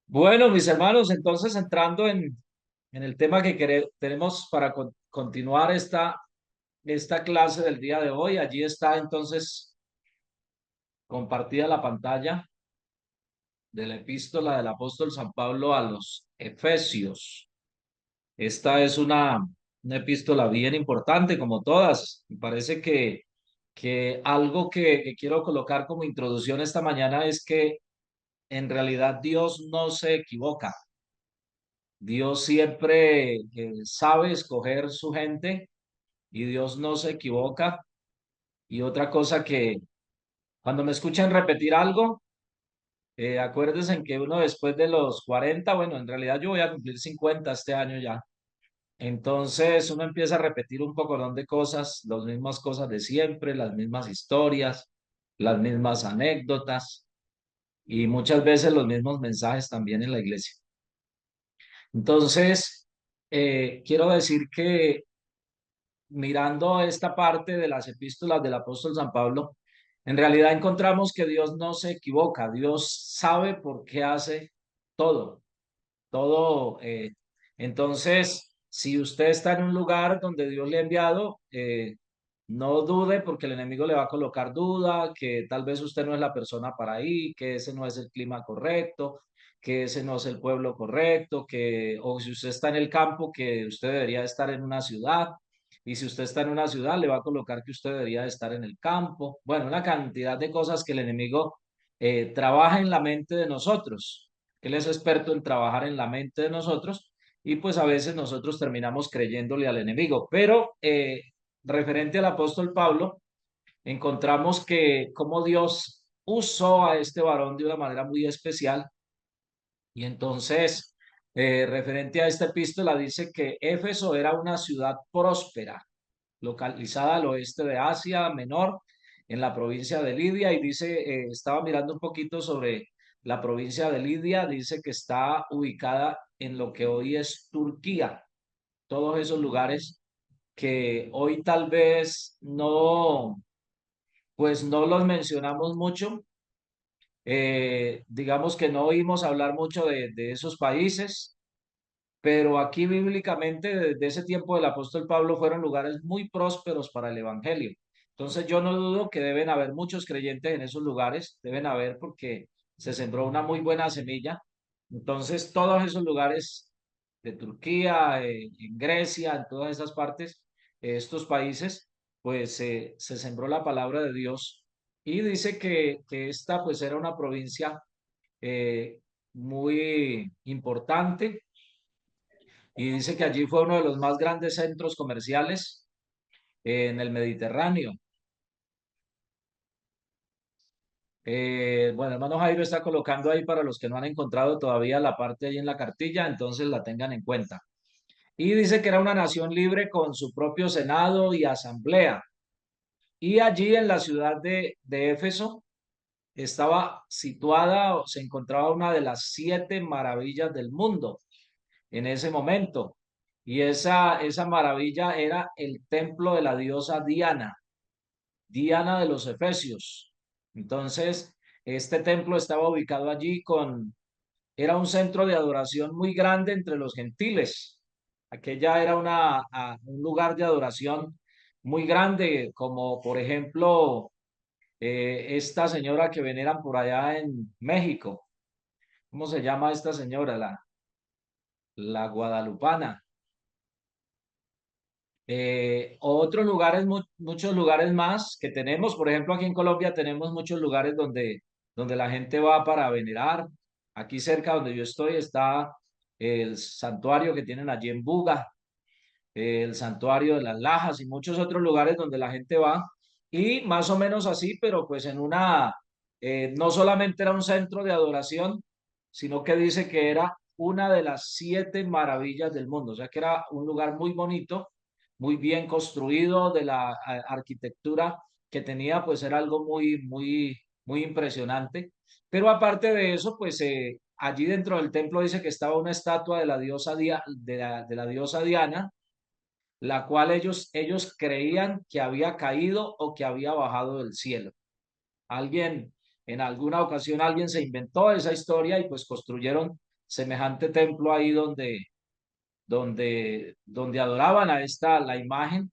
Bueno, mis hermanos, entonces entrando en el tema que tenemos para continuar esta clase del día de hoy, allí está entonces compartida la pantalla de la epístola del apóstol San Pablo a los Efesios. Esta es una epístola bien importante, como todas. Me parece que algo que quiero colocar como introducción esta mañana es que en realidad Dios no se equivoca. Dios siempre sabe escoger su gente y Dios no se equivoca. Y otra cosa que cuando me escuchan repetir algo, acuérdense en que uno después de los 40, bueno, en realidad yo voy a cumplir 50 este año ya. Entonces uno empieza a repetir un poco de cosas, las mismas cosas de siempre, las mismas historias, las mismas anécdotas y muchas veces los mismos mensajes también en la iglesia. Entonces, quiero decir que mirando esta parte de las epístolas del apóstol San Pablo, en realidad encontramos que Dios no se equivoca, Dios sabe por qué hace todo, todo. Entonces, si usted está en un lugar donde Dios le ha enviado, no dude porque el enemigo le va a colocar duda, que tal vez usted no es la persona para ahí, que ese no es el clima correcto, que ese no es el pueblo correcto, o si usted está en el campo, que usted debería estar en una ciudad. Y si usted está en una ciudad, le va a colocar que usted debería estar en el campo. Bueno, una cantidad de cosas que el enemigo trabaja en la mente de nosotros. Él es experto en trabajar en la mente de nosotros y pues a veces nosotros terminamos creyéndole al enemigo. Pero referente al apóstol Pablo, encontramos que como Dios usó a este varón de una manera muy especial y entonces, referente a esta epístola, dice que Éfeso era una ciudad próspera, localizada al oeste de Asia Menor, en la provincia de Lidia, y dice, estaba mirando un poquito sobre la provincia de Lidia, dice que está ubicada en lo que hoy es Turquía, todos esos lugares que hoy tal vez no, pues no los mencionamos mucho. Digamos que no oímos hablar mucho de esos países, pero aquí bíblicamente desde ese tiempo del apóstol Pablo fueron lugares muy prósperos para el evangelio. Entonces yo no dudo que deben haber muchos creyentes en esos lugares, deben haber porque se sembró una muy buena semilla. Entonces todos esos lugares de Turquía, en Grecia, en todas esas partes, estos países, pues se sembró la palabra de Dios y dice que esta pues era una provincia muy importante y dice que allí fue uno de los más grandes centros comerciales en el Mediterráneo. Bueno, hermano Jairo está colocando ahí para los que no han encontrado todavía la parte ahí en la cartilla, entonces la tengan en cuenta. Y dice que era una nación libre con su propio senado y asamblea. Y allí en la ciudad de Éfeso estaba situada, o se encontraba una de las siete maravillas del mundo en ese momento. Y esa maravilla era el templo de la diosa Diana, Diana de los Efesios. Entonces, este templo estaba ubicado allí era un centro de adoración muy grande entre los gentiles. Aquella era un lugar de adoración muy grande, como por ejemplo esta señora que veneran por allá en México. ¿Cómo se llama esta señora? La guadalupana. Otros lugares, muchos lugares más que tenemos, por ejemplo, aquí en Colombia tenemos muchos lugares donde la gente va para venerar. Aquí cerca donde yo estoy está el santuario que tienen allí en Buga, el santuario de las Lajas y muchos otros lugares donde la gente va. Y más o menos así, pero pues no solamente era un centro de adoración, sino que dice que era una de las siete maravillas del mundo, o sea que era un lugar muy bonito, muy bien construido, de la arquitectura que tenía, pues era algo muy, muy, muy impresionante. Pero aparte de eso, pues allí dentro del templo dice que estaba una estatua de la diosa, de la diosa Diana, la cual ellos creían que había caído o que había bajado del cielo. Alguien, en alguna ocasión alguien se inventó esa historia y pues construyeron semejante templo ahí donde adoraban a la imagen.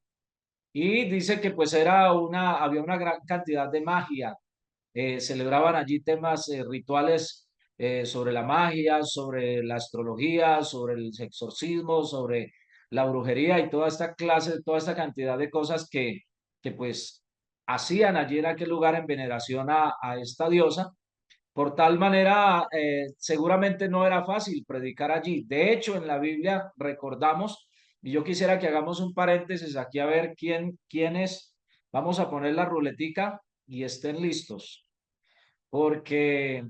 Y dice que pues había una gran cantidad de magia. Celebraban allí temas rituales sobre la magia, sobre la astrología, sobre el exorcismo, sobre la brujería y toda esta clase, toda esta cantidad de cosas que pues hacían allí en aquel lugar en veneración a esta diosa. Por tal manera, seguramente no era fácil predicar allí. De hecho, en la Biblia recordamos, y yo quisiera que hagamos un paréntesis aquí a ver quiénes, vamos a poner la ruletica y estén listos, porque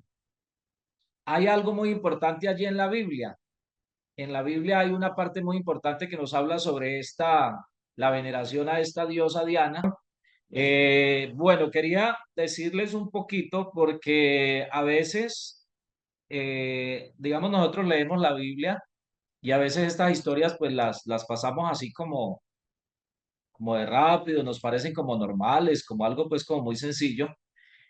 hay algo muy importante allí en la Biblia. En la Biblia hay una parte muy importante que nos habla sobre la veneración a esta diosa Diana. Bueno, quería decirles un poquito porque a veces digamos, nosotros leemos la Biblia y a veces estas historias pues las pasamos así como de rápido, nos parecen como normales, como algo pues como muy sencillo.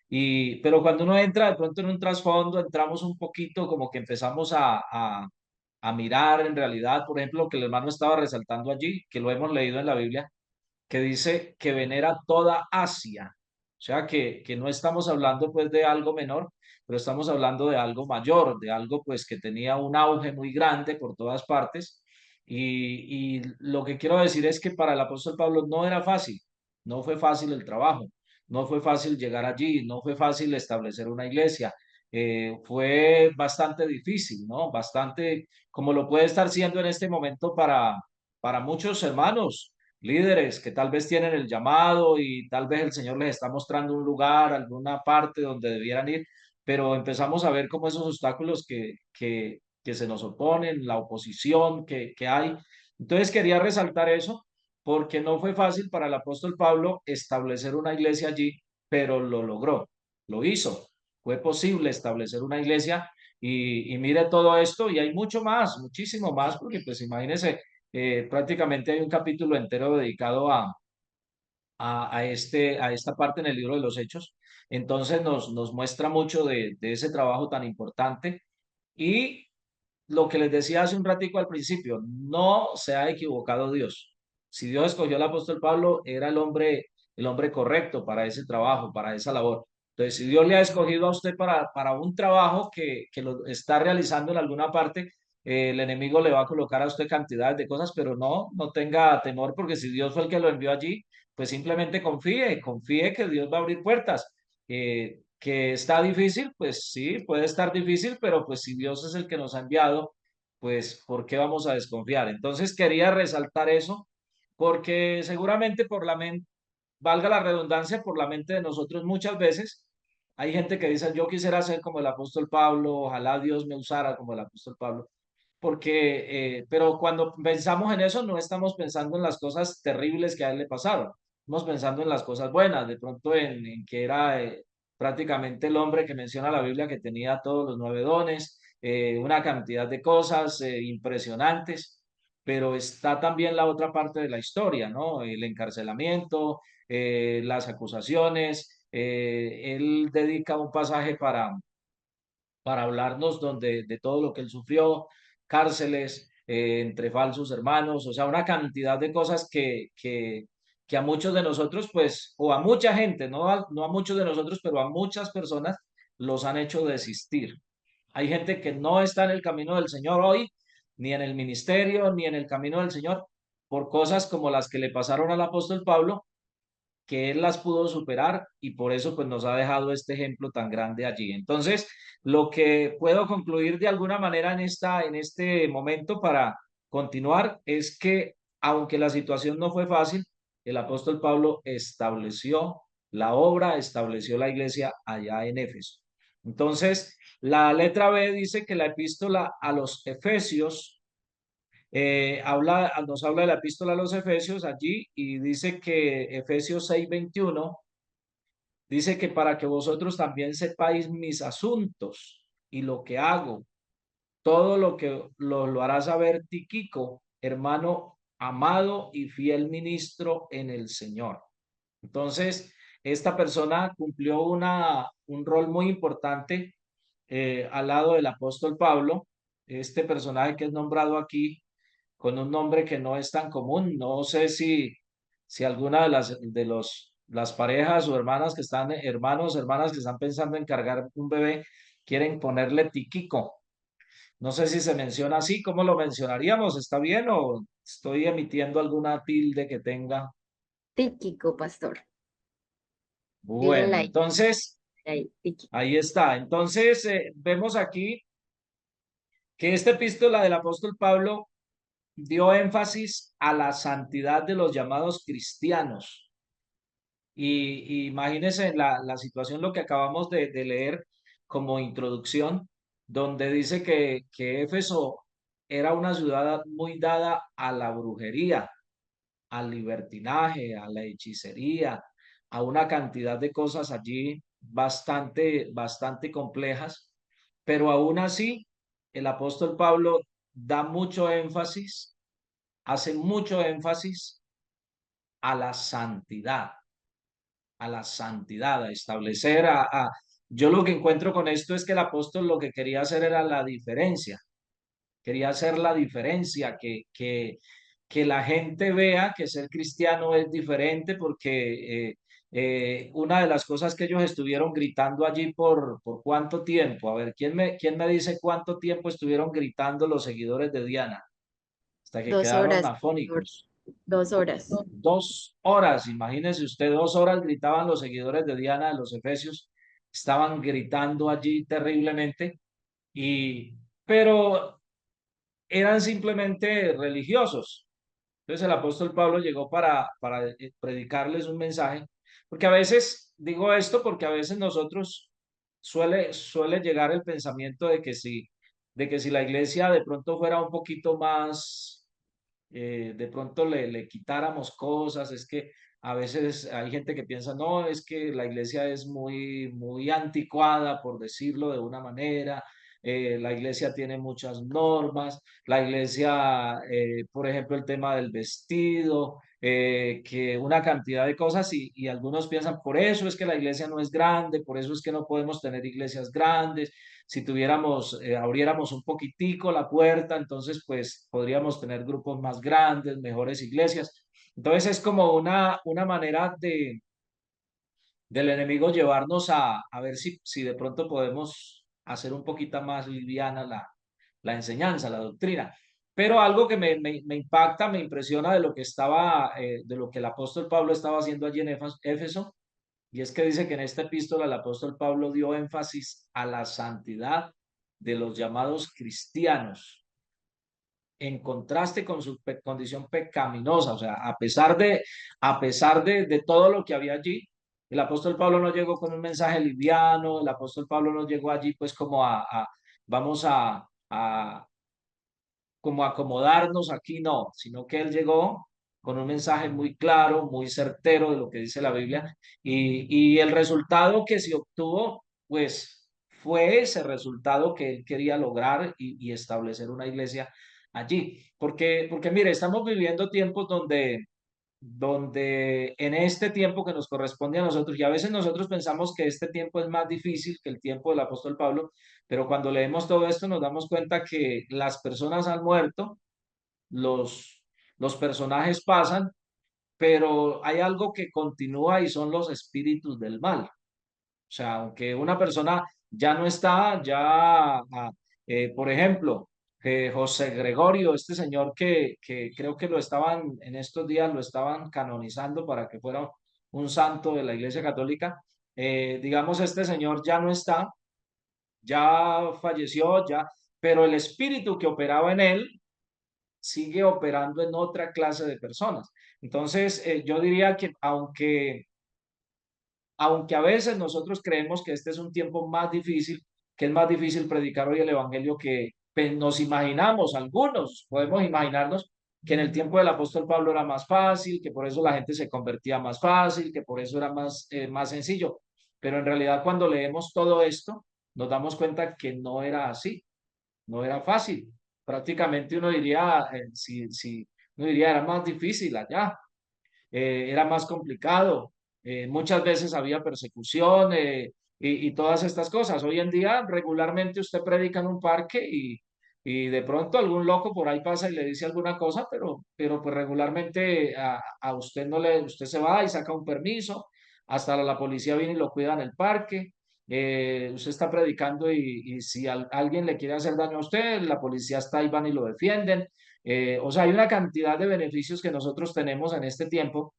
Pero cuando uno entra de pronto en un trasfondo, entramos un poquito como que empezamos a mirar en realidad, por ejemplo, lo que el hermano estaba resaltando allí, que lo hemos leído en la Biblia, que dice que venera toda Asia. O sea, que no estamos hablando pues de algo menor, pero estamos hablando de algo mayor, de algo pues que tenía un auge muy grande por todas partes. Y lo que quiero decir es que para el apóstol Pablo no era fácil, no fue fácil el trabajo, no fue fácil llegar allí, no fue fácil establecer una iglesia. Fue bastante difícil, ¿no? Bastante, como lo puede estar siendo en este momento para muchos hermanos líderes que tal vez tienen el llamado y tal vez el Señor les está mostrando un lugar, alguna parte donde debieran ir, pero empezamos a ver como esos obstáculos que se nos oponen, la oposición que hay. Entonces quería resaltar eso porque no fue fácil para el apóstol Pablo establecer una iglesia allí, pero lo logró, lo hizo. Fue posible establecer una iglesia y mire todo esto y hay mucho más, muchísimo más, porque pues imagínense, prácticamente hay un capítulo entero dedicado a esta parte en el libro de los Hechos. Entonces nos muestra mucho de ese trabajo tan importante. Y lo que les decía hace un ratico al principio, no se ha equivocado Dios. Si Dios escogió al apóstol Pablo, era el hombre correcto para ese trabajo, para esa labor. Entonces, si Dios le ha escogido a usted para un trabajo que lo está realizando en alguna parte, el enemigo le va a colocar a usted cantidades de cosas, pero no tenga temor, porque si Dios fue el que lo envió allí, pues simplemente confíe que Dios va a abrir puertas. Que está difícil, pues sí, puede estar difícil, pero pues si Dios es el que nos ha enviado, pues ¿por qué vamos a desconfiar? Entonces quería resaltar eso, porque seguramente por la mente, valga la redundancia, por la mente de nosotros muchas veces, hay gente que dice, yo quisiera ser como el apóstol Pablo, ojalá Dios me usara como el apóstol Pablo, pero cuando pensamos en eso, no estamos pensando en las cosas terribles que a él le pasaron, estamos pensando en las cosas buenas, de pronto en que era prácticamente el hombre que menciona la Biblia que tenía todos los 9 dones, una cantidad de cosas impresionantes, pero está también la otra parte de la historia, ¿no? El encarcelamiento, las acusaciones, él dedica un pasaje para hablarnos de todo lo que él sufrió, cárceles, entre falsos hermanos, o sea, una cantidad de cosas que a muchos de nosotros, pues, o a mucha gente, no a muchos de nosotros, pero a muchas personas los han hecho desistir. Hay gente que no está en el camino del Señor hoy, ni en el ministerio, ni en el camino del Señor, por cosas como las que le pasaron al apóstol Pablo, que él las pudo superar y por eso pues nos ha dejado este ejemplo tan grande allí. Entonces, lo que puedo concluir de alguna manera en este momento para continuar es que aunque la situación no fue fácil, el apóstol Pablo estableció la obra, estableció la iglesia allá en Éfeso. Entonces, la letra B dice que la epístola a los Efesios nos habla de la epístola a los Efesios allí y dice que Efesios 6:21 dice que para que vosotros también sepáis mis asuntos y lo que hago, todo lo que lo hará saber Tiquico, hermano amado y fiel ministro en el Señor. Entonces, esta persona cumplió un rol muy importante al lado del apóstol Pablo este personaje que es nombrado aquí con un nombre que no es tan común. No sé si alguna de las parejas o hermanas que están, hermanos, hermanas que están pensando en cargar un bebé, quieren ponerle Tiquico. No sé si se menciona así, ¿cómo lo mencionaríamos? ¿Está bien o estoy emitiendo alguna tilde que tenga? Tíquico, pastor. Bueno, Díganla ahí, entonces, ahí, tíquico. ahí está. Entonces, vemos aquí que esta epístola del apóstol Pablo dio énfasis a la santidad de los llamados cristianos. Y imagínense la situación, lo que acabamos de leer como introducción, donde dice que Éfeso era una ciudad muy dada a la brujería, al libertinaje, a la hechicería, a una cantidad de cosas allí bastante complejas, pero aún así el apóstol Pablo da mucho énfasis, hace mucho énfasis a la santidad, a la santidad, a establecer, yo lo que encuentro con esto es que el apóstol lo que quería hacer era la diferencia, quería hacer la diferencia, que la gente vea que ser cristiano es diferente porque una de las cosas que ellos estuvieron gritando allí por cuánto tiempo, a ver, quién me dice cuánto tiempo estuvieron gritando los seguidores de Diana? Hasta que 2 horas, quedaron pastor. afónicos. 2 horas. 2 horas, imagínense usted, 2 horas gritaban los seguidores de Diana de los Efesios, estaban gritando allí terriblemente, y, pero eran simplemente religiosos. Entonces el apóstol Pablo llegó para predicarles un mensaje, porque a veces, digo esto porque a veces nosotros suele llegar el pensamiento de que si la iglesia de pronto fuera un poquito más de pronto le quitáramos cosas, es que a veces hay gente que piensa, no, es que la iglesia es muy anticuada, por decirlo de una manera, la iglesia tiene muchas normas, la iglesia, por ejemplo, el tema del vestido, que una cantidad de cosas y algunos piensan, por eso es que la iglesia no es grande, por eso es que no podemos tener iglesias grandes, si tuviéramos, abriéramos un poquitico la puerta, entonces pues podríamos tener grupos más grandes, mejores iglesias. Entonces es como una manera del enemigo llevarnos a ver si de pronto podemos hacer un poquito más liviana la enseñanza, la doctrina. Pero algo que me impacta, me impresiona de lo que de lo que el apóstol Pablo estaba haciendo allí en Éfeso, y es que dice que en esta epístola el apóstol Pablo dio énfasis a la santidad de los llamados cristianos, en contraste con su condición pecaminosa. O sea, a pesar de todo lo que había allí, el apóstol Pablo no llegó con un mensaje liviano, el apóstol Pablo no llegó allí pues como vamos a como acomodarnos aquí, no, sino que él llegó con un mensaje muy claro, muy certero de lo que dice la Biblia, y el resultado que se obtuvo, pues fue ese resultado que él quería lograr y establecer una iglesia allí. Porque mire, estamos viviendo tiempos donde en este tiempo que nos corresponde a nosotros, y a veces nosotros pensamos que este tiempo es más difícil que el tiempo del apóstol Pablo, pero cuando leemos todo esto nos damos cuenta que las personas han muerto, los personajes pasan, pero hay algo que continúa y son los espíritus del mal. O sea, aunque una persona ya no está, por ejemplo, José Gregorio, este señor que creo que lo estaban, en estos días lo estaban canonizando para que fuera un santo de la Iglesia Católica, digamos, este señor ya no está, ya falleció, ya, pero el espíritu que operaba en él sigue operando en otra clase de personas. Entonces, yo diría que aunque a veces nosotros creemos que este es un tiempo más difícil, que es más difícil predicar hoy el Evangelio que pues, nos imaginamos, algunos podemos imaginarnos que en el tiempo del apóstol Pablo era más fácil, que por eso la gente se convertía más fácil, que por eso era más sencillo. Pero en realidad cuando leemos todo esto, nos damos cuenta que no era así, no era fácil. Prácticamente uno diría, uno diría, era más difícil allá, era más complicado, muchas veces había persecución y todas estas cosas. Hoy en día regularmente usted predica en un parque Y de pronto algún loco por ahí pasa y le dice alguna cosa, pero pues regularmente a usted no le, usted se va y saca un permiso, hasta la policía viene y lo cuida en el parque. Usted está predicando y si alguien le quiere hacer daño a usted, la policía está ahí, van y lo defienden. O sea, hay una cantidad de beneficios que nosotros tenemos en este tiempo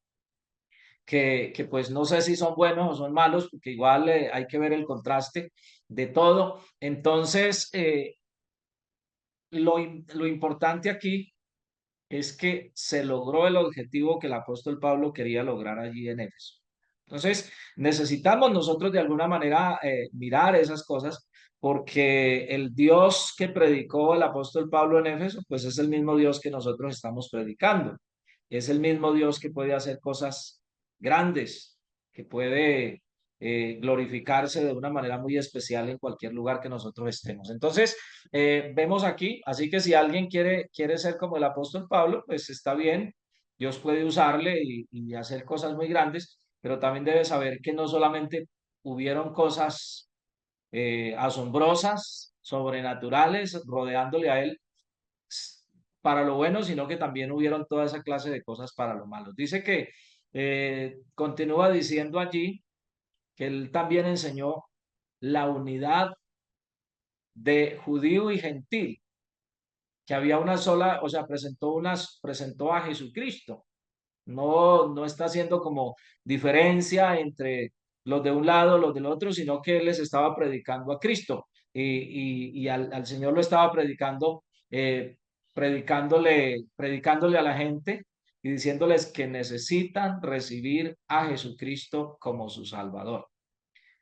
que pues no sé si son buenos o son malos, porque igual hay que ver el contraste de todo. Entonces, lo importante aquí es que se logró el objetivo que el apóstol Pablo quería lograr allí en Éfeso. Entonces, necesitamos nosotros de alguna manera mirar esas cosas porque el Dios que predicó el apóstol Pablo en Éfeso, pues es el mismo Dios que nosotros estamos predicando. Es el mismo Dios que puede hacer cosas grandes, que puede glorificarse de una manera muy especial en cualquier lugar que nosotros estemos. Entonces, vemos aquí, así que si alguien quiere ser como el apóstol Pablo, pues está bien, Dios puede usarle y hacer cosas muy grandes, pero también debe saber que no solamente hubieron cosas asombrosas, sobrenaturales, rodeándole a él para lo bueno, sino que también hubieron toda esa clase de cosas para lo malo. Dice que continúa diciendo allí que él también enseñó la unidad de judío y gentil, que había una sola, o sea, presentó a Jesucristo. No está haciendo como diferencia entre los de un lado, los del otro, sino que él les estaba predicando a Cristo y al Señor lo estaba predicando, predicándole a la gente y diciéndoles que necesitan recibir a Jesucristo como su Salvador.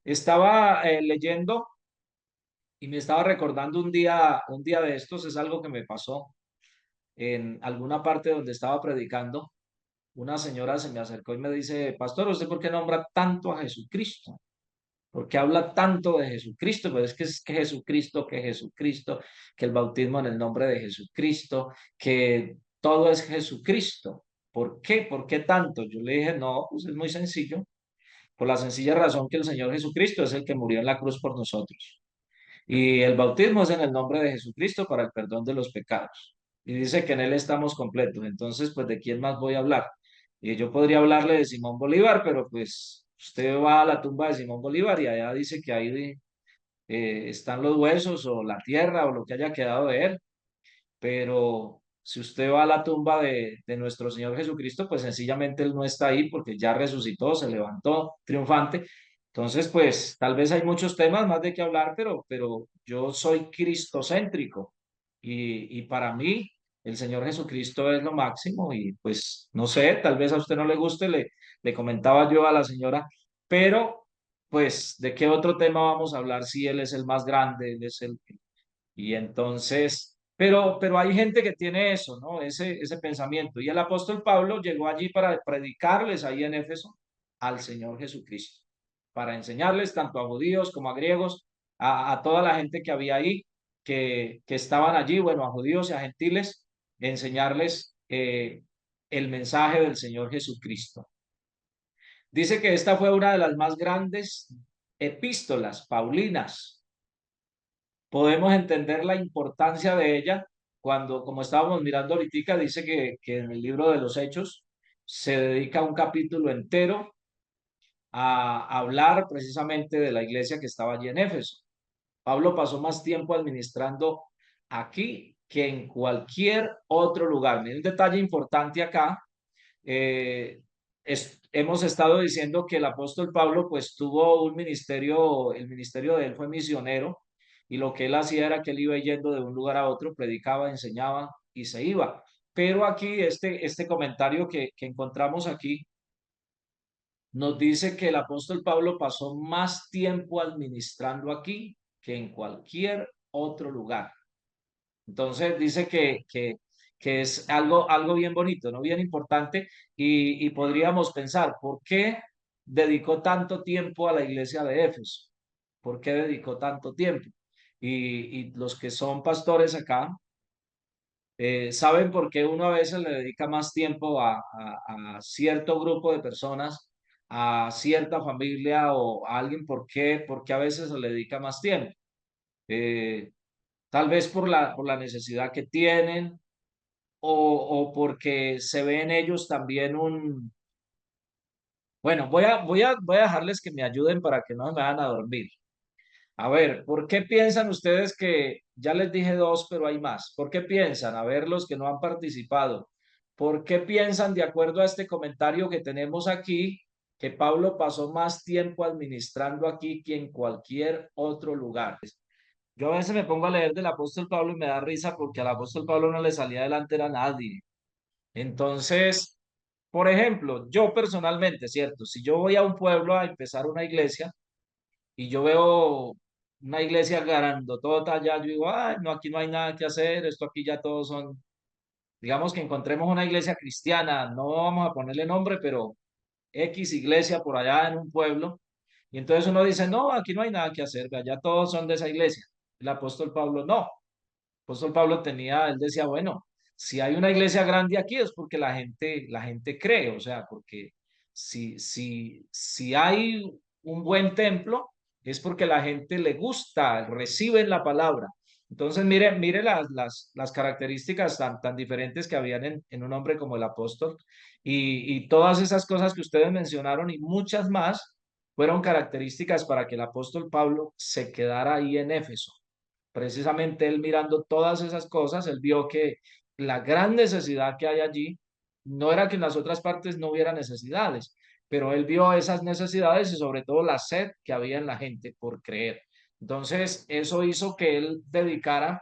Estaba leyendo y me estaba recordando un día de estos, es algo que me pasó en alguna parte donde estaba predicando. Una señora se me acercó y me dice, pastor, ¿usted por qué nombra tanto a Jesucristo? ¿Por qué habla tanto de Jesucristo? Pues es que Jesucristo, que el bautismo en el nombre de Jesucristo, que todo es Jesucristo. ¿Por qué? ¿Por qué tanto? Yo le dije, no, pues es muy sencillo, por la sencilla razón que el Señor Jesucristo es el que murió en la cruz por nosotros. Y el bautismo es en el nombre de Jesucristo para el perdón de los pecados. Y dice que en él estamos completos. Entonces, pues, ¿de quién más voy a hablar? Y yo podría hablarle de Simón Bolívar, pero pues usted va a la tumba de Simón Bolívar y allá dice que ahí están los huesos o la tierra o lo que haya quedado de él. Pero si usted va a la tumba de nuestro Señor Jesucristo, pues sencillamente Él no está ahí porque ya resucitó, se levantó triunfante. Entonces, pues tal vez hay muchos temas más de qué hablar, pero yo soy cristocéntrico y para mí el Señor Jesucristo es lo máximo y pues no sé, tal vez a usted no le guste, le comentaba yo a la señora, pero pues de qué otro tema vamos a hablar si Él es el más grande, Él es el... Y entonces, pero hay gente que tiene eso, ¿no? Ese pensamiento. Y el apóstol Pablo llegó allí para predicarles ahí en Éfeso al Señor Jesucristo, para enseñarles tanto a judíos como a griegos, a toda la gente que había ahí, que estaban allí, bueno, a judíos y a gentiles, enseñarles el mensaje del Señor Jesucristo. Dice que esta fue una de las más grandes epístolas paulinas. Podemos entender la importancia de ella cuando, como estábamos mirando ahorita, dice que en el libro de los Hechos se dedica un capítulo entero a hablar precisamente de la iglesia que estaba allí en Éfeso. Pablo pasó más tiempo administrando aquí que en cualquier otro lugar. Miren un detalle importante acá. eh, hemos estado diciendo que el apóstol Pablo pues tuvo un ministerio, el ministerio de él fue misionero y lo que él hacía era que él iba yendo de un lugar a otro, predicaba, enseñaba y se iba. Pero aquí este comentario que encontramos aquí nos dice que el apóstol Pablo pasó más tiempo administrando aquí que en cualquier otro lugar. Entonces dice que es algo bien bonito, ¿no? Bien importante y podríamos pensar, ¿por qué dedicó tanto tiempo a la iglesia de Éfeso? ¿Por qué dedicó tanto tiempo? Y los que son pastores acá saben por qué uno a veces le dedica más tiempo a cierto grupo de personas, a cierta familia o a alguien, por qué a veces se le dedica más tiempo. Eh, tal vez por la necesidad que tienen o porque se ve en ellos también un... Bueno, voy a dejarles que me ayuden para que no me vayan a dormir. A ver, ¿por qué piensan ustedes que, ya les dije dos, pero hay más? ¿Por qué piensan? A ver, los que no han participado. ¿Por qué piensan, de acuerdo a este comentario que tenemos aquí, que Pablo pasó más tiempo administrando aquí que en cualquier otro lugar? Yo a veces me pongo a leer del apóstol Pablo y me da risa porque al apóstol Pablo no le salía delante a nadie. Entonces, por ejemplo, yo personalmente, ¿cierto? Si yo voy a un pueblo a empezar una iglesia, y yo veo una iglesia grandotota allá, yo digo, ay, no, aquí no hay nada que hacer, esto aquí ya todos son, digamos que encontremos una iglesia cristiana, no vamos a ponerle nombre, pero X iglesia por allá en un pueblo, y entonces uno dice, no, aquí no hay nada que hacer, ya todos son de esa iglesia. El apóstol Pablo no. Apóstol Pablo tenía, él decía, bueno, si hay una iglesia grande aquí es porque la gente cree, o sea, porque si hay un buen templo es porque la gente le gusta, reciben la palabra. Entonces, mire las características tan diferentes que habían en un hombre como el apóstol y todas esas cosas que ustedes mencionaron y muchas más fueron características para que el apóstol Pablo se quedara ahí en Éfeso. Precisamente él mirando todas esas cosas, él vio que la gran necesidad que hay allí no era que en las otras partes no hubiera necesidades, pero él vio esas necesidades y sobre todo la sed que había en la gente por creer. Entonces, eso hizo que él dedicara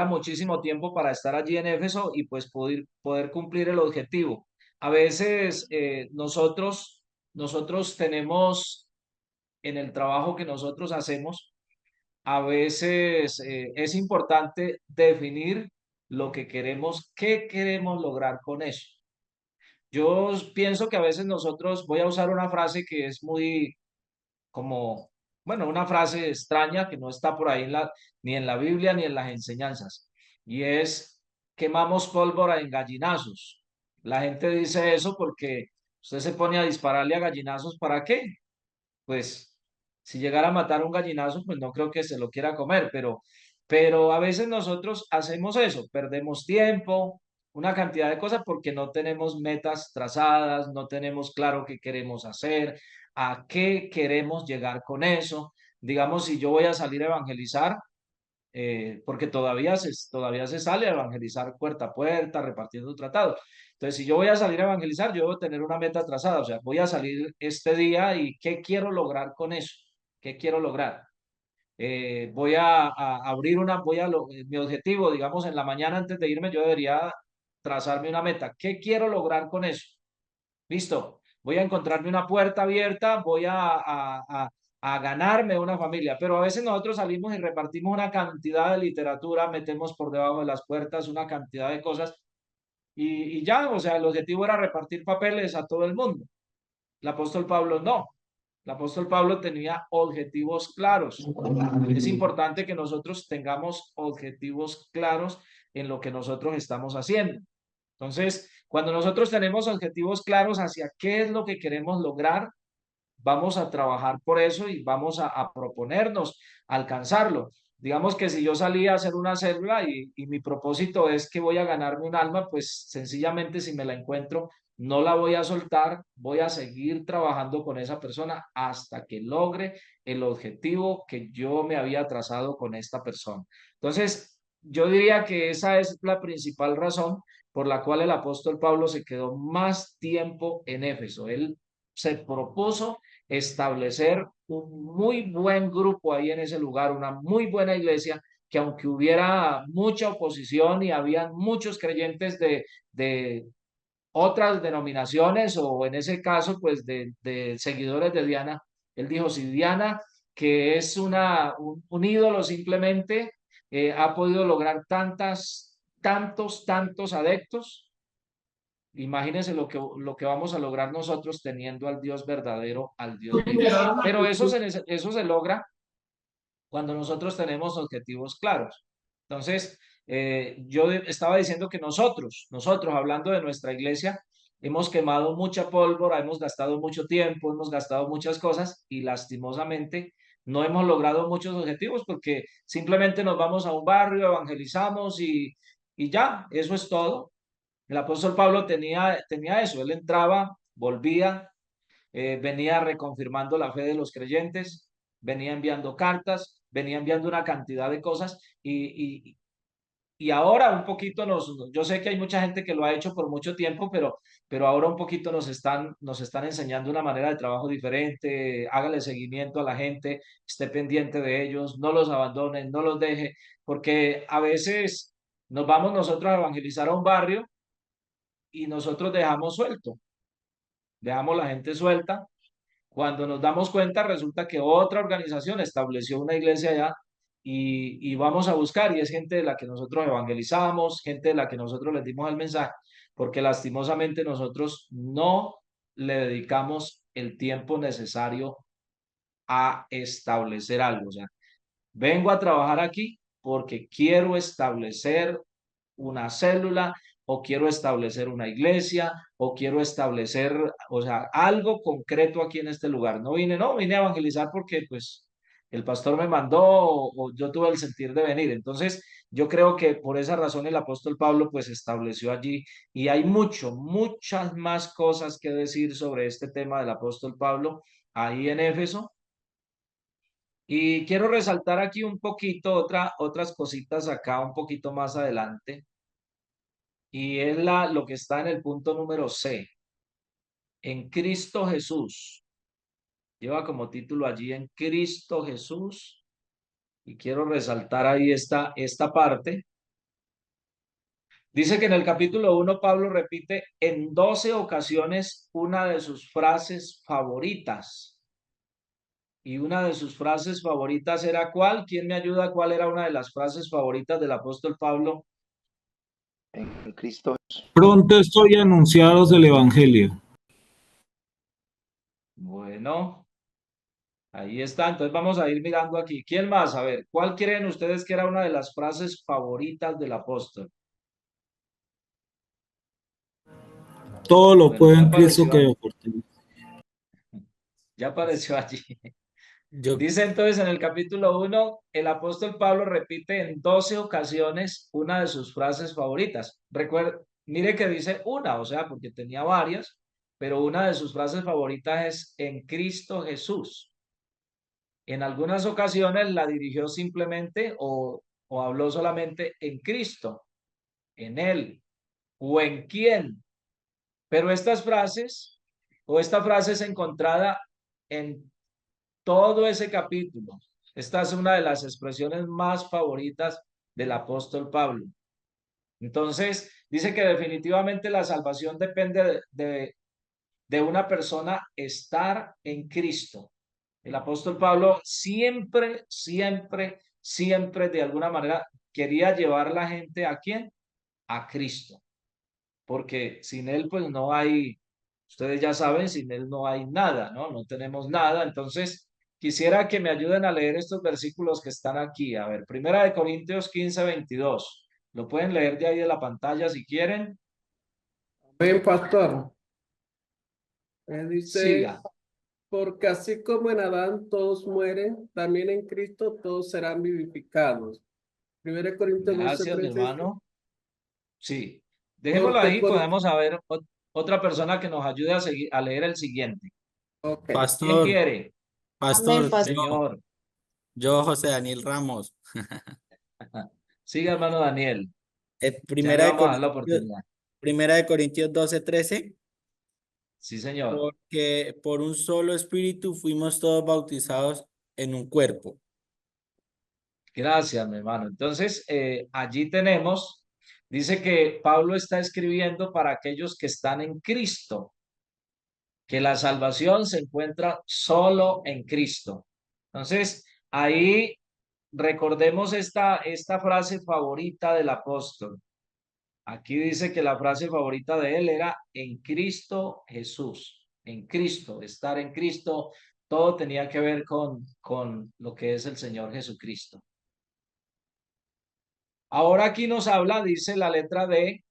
muchísimo tiempo para estar allí en Éfeso y pues poder cumplir el objetivo. A veces nosotros tenemos en el trabajo que nosotros hacemos, a veces es importante definir lo que queremos, qué queremos lograr con eso. Yo pienso que a veces nosotros, voy a usar una frase que es muy como, bueno, una frase extraña que no está por ahí ni en la Biblia ni en las enseñanzas, y es quemamos pólvora en gallinazos. La gente dice eso porque usted se pone a dispararle a gallinazos, ¿para qué? Pues si llegara a matar un gallinazo, pues no creo que se lo quiera comer, pero a veces nosotros hacemos eso, perdemos tiempo, una cantidad de cosas porque no tenemos metas trazadas, no tenemos claro qué queremos hacer, a qué queremos llegar con eso. Digamos, si yo voy a salir a evangelizar, porque todavía se sale a evangelizar puerta a puerta, repartiendo tratados. Entonces, si yo voy a salir a evangelizar, yo debo tener una meta trazada, o sea, voy a salir este día y ¿qué quiero lograr con eso? ¿Qué quiero lograr? Voy a abrir mi objetivo, digamos, en la mañana antes de irme, yo debería trazarme una meta. ¿Qué quiero lograr con eso? Listo, voy a encontrarme una puerta abierta, voy a ganarme una familia, pero a veces nosotros salimos y repartimos una cantidad de literatura, metemos por debajo de las puertas una cantidad de cosas y ya, o sea, el objetivo era repartir papeles a todo el mundo. El apóstol Pablo no. El apóstol Pablo tenía objetivos claros. Es importante que nosotros tengamos objetivos claros en lo que nosotros estamos haciendo. Entonces, cuando nosotros tenemos objetivos claros hacia qué es lo que queremos lograr, vamos a trabajar por eso y vamos a proponernos alcanzarlo. Digamos que si yo salí a hacer una célula y mi propósito es que voy a ganarme un alma, pues sencillamente si me la encuentro, no la voy a soltar, voy a seguir trabajando con esa persona hasta que logre el objetivo que yo me había trazado con esta persona. Entonces, yo diría que esa es la principal razón por la cual el apóstol Pablo se quedó más tiempo en Éfeso. Él se propuso establecer un muy buen grupo ahí en ese lugar, una muy buena iglesia, que aunque hubiera mucha oposición y habían muchos creyentes de otras denominaciones o en ese caso pues de seguidores de Diana, él dijo, si Diana, que es un ídolo simplemente, ha podido lograr tantos adeptos. Imagínense lo que vamos a lograr nosotros teniendo al Dios verdadero, al Dios vivo. Pero eso se logra cuando nosotros tenemos objetivos claros. Entonces, yo estaba diciendo que nosotros, hablando de nuestra iglesia, hemos quemado mucha pólvora, hemos gastado mucho tiempo, hemos gastado muchas cosas y lastimosamente no hemos logrado muchos objetivos porque simplemente nos vamos a un barrio, evangelizamos y ya, eso es todo. El apóstol Pablo tenía eso, él entraba, volvía, venía reconfirmando la fe de los creyentes, venía enviando cartas, venía enviando una cantidad de cosas y ahora un poquito yo sé que hay mucha gente que lo ha hecho por mucho tiempo, pero ahora un poquito nos están enseñando una manera de trabajo diferente, hágale seguimiento a la gente, esté pendiente de ellos, no los abandonen, no los deje, porque a veces nos vamos nosotros a evangelizar a un barrio y nosotros dejamos la gente suelta. Cuando nos damos cuenta, resulta que otra organización estableció una iglesia allá y vamos a buscar, y es gente de la que nosotros evangelizamos, gente de la que nosotros les dimos el mensaje, porque lastimosamente nosotros no le dedicamos el tiempo necesario a establecer algo. O sea, vengo a trabajar aquí porque quiero establecer una célula o quiero establecer una iglesia o quiero establecer, o sea, algo concreto aquí en este lugar. No vine a evangelizar porque pues el pastor me mandó o yo tuve el sentir de venir. Entonces, yo creo que por esa razón el apóstol Pablo pues estableció allí y hay muchas más cosas que decir sobre este tema del apóstol Pablo ahí en Éfeso. Y quiero resaltar aquí un poquito otras cositas acá un poquito más adelante. Y es lo que está en el punto número C. En Cristo Jesús. Lleva como título allí en Cristo Jesús. Y quiero resaltar ahí esta parte. Dice que en el capítulo 1 Pablo repite en 12 ocasiones una de sus frases favoritas. Y una de sus frases favoritas era ¿cuál? ¿Quién me ayuda? ¿Cuál era una de las frases favoritas del apóstol Pablo? En Cristo Jesús. Pronto estoy anunciados del Evangelio. Bueno, ahí está. Entonces vamos a ir mirando aquí. ¿Quién más? A ver, ¿cuál creen ustedes que era una de las frases favoritas del apóstol? Todo lo Bueno, puedo ya en Cristo apareció, que me fortalece. ya apareció allí. Yo, Dice entonces en el capítulo 1, el apóstol Pablo repite en 12 ocasiones una de sus frases favoritas. Mire que dice una, o sea, porque tenía varias, pero una de sus frases favoritas es en Cristo Jesús. En algunas ocasiones la dirigió simplemente o habló solamente en Cristo, en Él o en quién. Pero estas frases o esta frase es encontrada en todo ese capítulo. Esta es una de las expresiones más favoritas del apóstol Pablo. Entonces, dice que definitivamente la salvación depende de una persona estar en Cristo. El apóstol Pablo siempre de alguna manera quería llevar a la gente ¿a quién? A Cristo. Porque sin él pues no hay, ustedes ya saben, sin él no hay nada, ¿no? No tenemos nada. Entonces, quisiera que me ayuden a leer estos versículos que están aquí. A ver, 1 Corintios 15:22. Lo pueden leer de ahí de la pantalla si quieren. Ven, pastor. Dice, Siga. porque así como en Adán todos mueren, también en Cristo todos serán vivificados. 1 Corintios 12, Gracias, mi 13. hermano. Sí. Dejémoslo Porque ahí, por... podemos saber otra persona que nos ayude a seguir, a leer el siguiente. Ok. ¿Quién pastor, quiere? Amén, pastor, pastor. Señor. yo, José Daniel Ramos. Siga, hermano Daniel. Ya le Primera de vamos a dar la Corintios, oportunidad. Primera de Corintios 12:13, Sí, señor. porque por un solo espíritu fuimos todos bautizados en un cuerpo. Gracias, mi hermano. Entonces, allí dice que Pablo está escribiendo para aquellos que están en Cristo, que la salvación se encuentra solo en Cristo. Entonces, ahí recordemos esta frase favorita del apóstol. Aquí dice que la frase favorita de él era en Cristo Jesús. En Cristo, estar en Cristo, todo tenía que ver con lo que es el Señor Jesucristo. Ahora aquí nos habla, dice la letra D,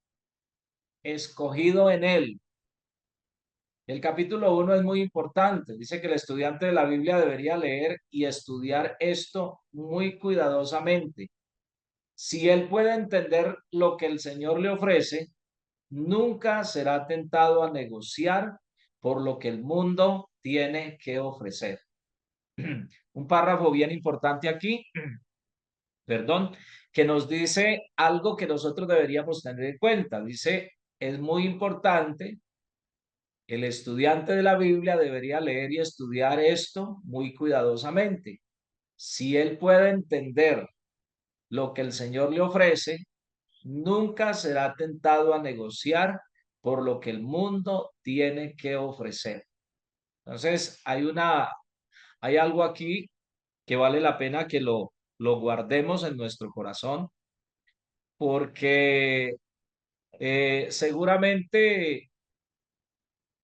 escogido en él. El capítulo 1 es muy importante. Dice que el estudiante de la Biblia debería leer y estudiar esto muy cuidadosamente. Si él puede entender lo que el Señor le ofrece, nunca será tentado a negociar por lo que el mundo tiene que ofrecer. Un párrafo bien importante aquí, perdón, que nos dice algo que nosotros deberíamos tener en cuenta. Dice, es muy importante, el estudiante de la Biblia debería leer y estudiar esto muy cuidadosamente. Si él puede entender lo que el Señor le ofrece, nunca será tentado a negociar por lo que el mundo tiene que ofrecer. Entonces, hay algo aquí que vale la pena que lo guardemos en nuestro corazón, porque seguramente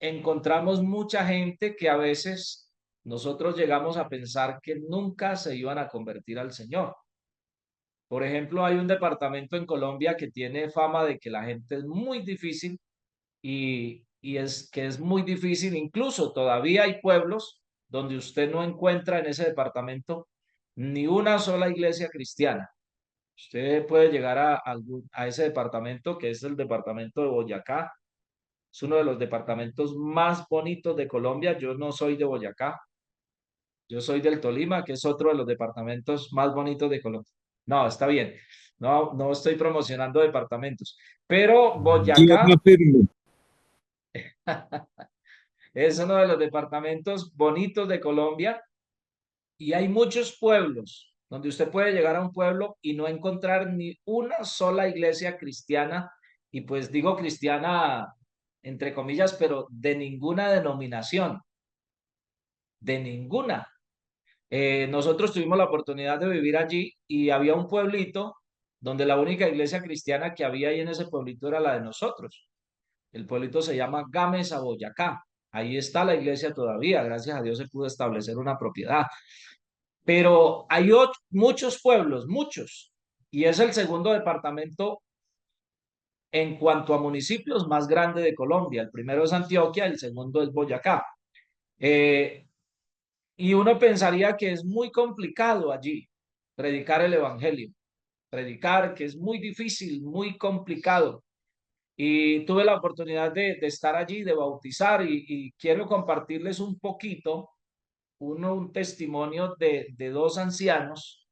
encontramos mucha gente que a veces nosotros llegamos a pensar que nunca se iban a convertir al Señor. Por ejemplo, hay un departamento en Colombia que tiene fama de que la gente es muy difícil y es que es muy difícil, incluso todavía hay pueblos donde usted no encuentra en ese departamento ni una sola iglesia cristiana. Usted puede llegar a ese departamento, que es el departamento de Boyacá. Es uno de los departamentos más bonitos de Colombia. Yo no soy de Boyacá, yo soy del Tolima, que es otro de los departamentos más bonitos de Colombia. No, está bien. No, no estoy promocionando departamentos, pero Boyacá es uno de los departamentos bonitos de Colombia y hay muchos pueblos donde usted puede llegar a un pueblo y no encontrar ni una sola iglesia cristiana, y pues digo cristiana entre comillas, pero de ninguna denominación, de ninguna. Nosotros tuvimos la oportunidad de vivir allí y había un pueblito donde la única iglesia cristiana que había ahí en ese pueblito era la de nosotros. El pueblito se llama Gámeza, Boyacá. Ahí está la iglesia todavía. Gracias a Dios se pudo establecer una propiedad. Pero hay muchos pueblos, muchos. Y es el segundo departamento en cuanto a municipios más grande de Colombia. El primero es Antioquia, el segundo es Boyacá. Y uno pensaría que es muy complicado allí predicar el evangelio. Predicar, que es muy difícil, muy complicado. Y tuve la oportunidad de estar allí, de bautizar, y quiero compartirles un poquito, un testimonio de dos ancianos,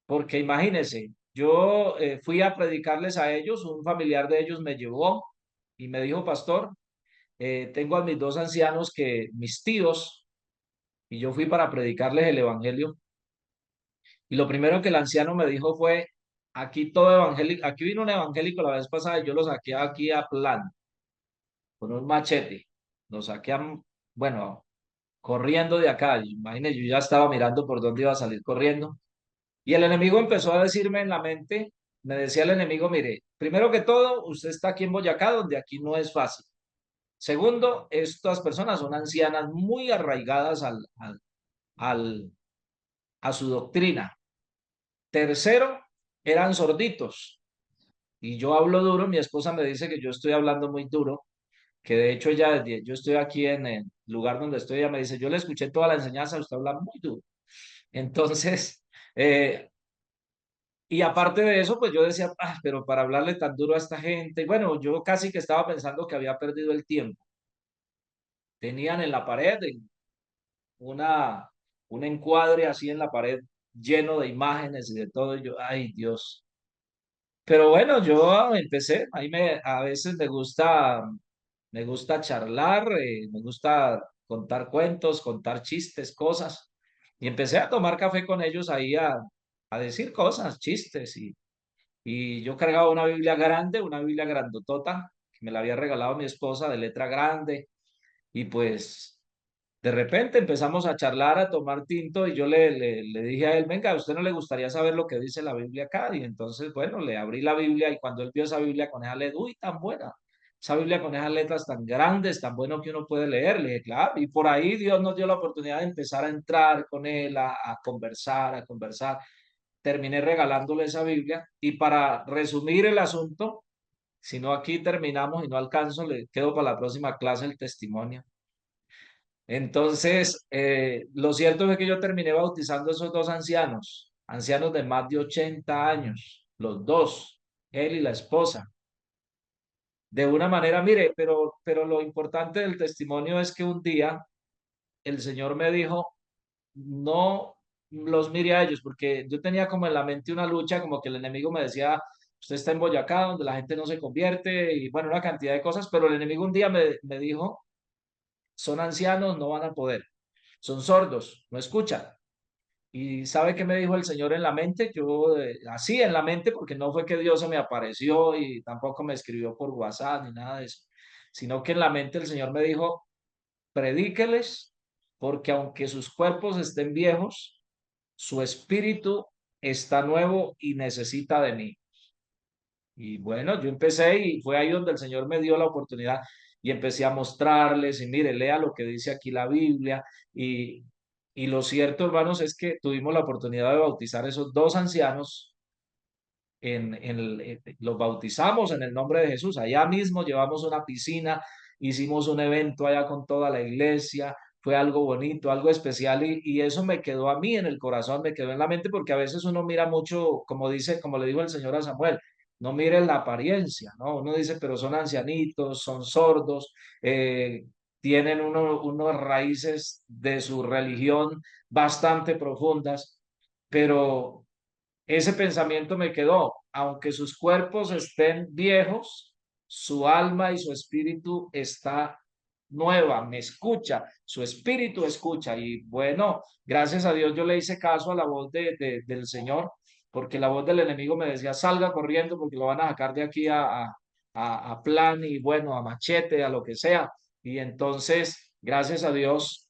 porque imagínense, yo fui a predicarles a ellos, un familiar de ellos me llevó y me dijo, pastor, tengo a mis dos ancianos que mis tíos, y yo fui para predicarles el evangelio. Y lo primero que el anciano me dijo fue, aquí todo evangélico, aquí vino un evangélico la vez pasada y yo lo saqué aquí a plan, con un machete. Lo saqué, bueno, corriendo de acá. Imagínense, yo ya estaba mirando por dónde iba a salir corriendo. Y el enemigo empezó a decirme en la mente, me decía el enemigo, mire, primero que todo, usted está aquí en Boyacá, donde aquí no es fácil. Segundo, estas personas son ancianas muy arraigadas al, a su doctrina. Tercero, eran sorditos. Y yo hablo duro, mi esposa me dice que yo estoy hablando muy duro, que de hecho yo estoy aquí en el lugar donde estoy, ella me dice, yo le escuché toda la enseñanza, usted habla muy duro. Entonces, y aparte de eso, pues yo decía, pero para hablarle tan duro a esta gente, y bueno, yo casi que estaba pensando que había perdido el tiempo. Tenían en la pared una, un encuadre así en la pared lleno de imágenes y de todo, y yo, ay Dios. Pero bueno, yo empecé, a veces me gusta charlar, me gusta contar cuentos, contar chistes, cosas. Y empecé a tomar café con ellos ahí a decir cosas, chistes. Y yo cargaba una Biblia grande, una Biblia grandotota, que me la había regalado mi esposa de letra grande. Y pues de repente empezamos a charlar, a tomar tinto y yo le dije a él, venga, ¿a usted no le gustaría saber lo que dice la Biblia acá? Y entonces, bueno, le abrí la Biblia y cuando él vio esa Biblia con esa letra, uy, tan buena, esa Biblia con esas letras tan grandes, tan bueno que uno puede leer, le dije, claro, y por ahí Dios nos dio la oportunidad de empezar a entrar con él, a conversar, a conversar. Terminé regalándole esa Biblia y para resumir el asunto, Si no, aquí terminamos y no alcanzo, le quedo para la próxima clase el testimonio. Entonces, lo cierto es que yo terminé bautizando a esos dos ancianos, ancianos de más de 80 años, los dos, él y la esposa. De una manera, mire, pero lo importante del testimonio es que un día el Señor me dijo, no los mire a ellos, porque yo tenía como en la mente una lucha, como que el enemigo me decía, usted está en Boyacá, donde la gente no se convierte, y bueno, una cantidad de cosas, pero el enemigo un día me dijo, son ancianos, no van a poder, son sordos, no escuchan. Y ¿sabe qué me dijo el Señor en la mente? Yo, así en la mente, porque no fue que Dios se me apareció y tampoco me escribió por WhatsApp ni nada de eso, sino que en la mente el Señor me dijo, predíqueles, porque aunque sus cuerpos estén viejos, su espíritu está nuevo y necesita de mí. Y bueno, yo empecé y fue ahí donde el Señor me dio la oportunidad y empecé a mostrarles y mire, lea lo que dice aquí la Biblia y lo cierto, hermanos, es que tuvimos la oportunidad de bautizar a esos dos ancianos los bautizamos en el nombre de Jesús. Allá mismo llevamos una piscina, hicimos un evento allá con toda la iglesia, fue algo bonito, algo especial y eso me quedó a mí en el corazón, me quedó en la mente porque a veces uno mira mucho, como dice, como le dijo el Señor a Samuel, no mire la apariencia, ¿no? Uno dice, pero son ancianitos, son sordos, tienen unos raíces de su religión bastante profundas, pero ese pensamiento me quedó, aunque sus cuerpos estén viejos, su alma y su espíritu está nueva, me escucha, su espíritu escucha. Y bueno, gracias a Dios yo le hice caso a la voz del Señor, porque la voz del enemigo me decía, salga corriendo porque lo van a sacar de aquí a plan y bueno, a machete, a lo que sea. Y entonces, gracias a Dios,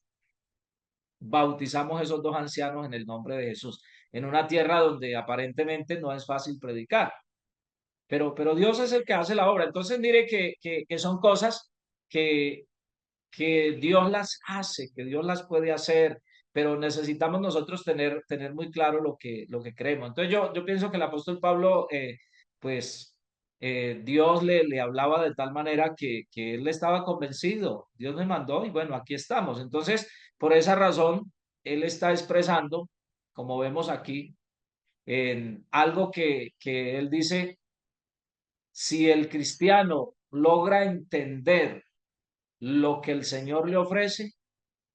bautizamos esos dos ancianos en el nombre de Jesús, en una tierra donde aparentemente no es fácil predicar, pero Dios es el que hace la obra. Entonces, mire que son cosas que, que Dios las hace, que Dios las puede hacer, pero necesitamos nosotros tener muy claro lo que creemos. Entonces, yo pienso que el apóstol Pablo, pues, Dios le hablaba de tal manera que él estaba convencido, Dios me mandó y bueno, aquí estamos. Entonces, por esa razón, él está expresando, como vemos aquí, en algo que él dice, si el cristiano logra entender lo que el Señor le ofrece,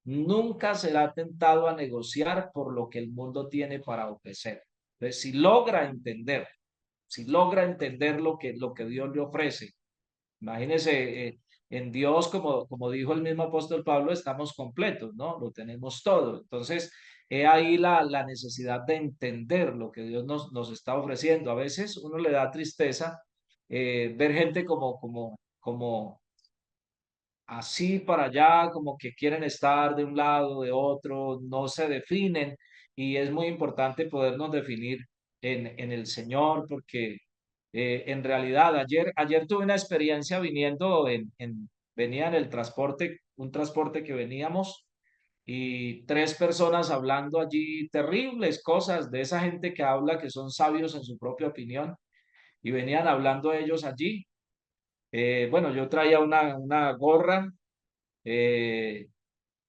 nunca será tentado a negociar por lo que el mundo tiene para ofrecer. Entonces, si logra entender lo que Dios le ofrece, imagínese, en Dios, como dijo el mismo apóstol Pablo, estamos completos, ¿no? Lo tenemos todo. Entonces, he ahí la necesidad de entender lo que Dios nos está ofreciendo. A veces uno le da tristeza ver gente como así para allá, como que quieren estar de un lado, de otro, no se definen y es muy importante podernos definir en el Señor porque en realidad ayer tuve una experiencia viniendo venía en el transporte, un transporte que veníamos y tres personas hablando allí terribles cosas de esa gente que habla que son sabios en su propia opinión y venían hablando ellos allí. Bueno, yo traía una gorra, eh,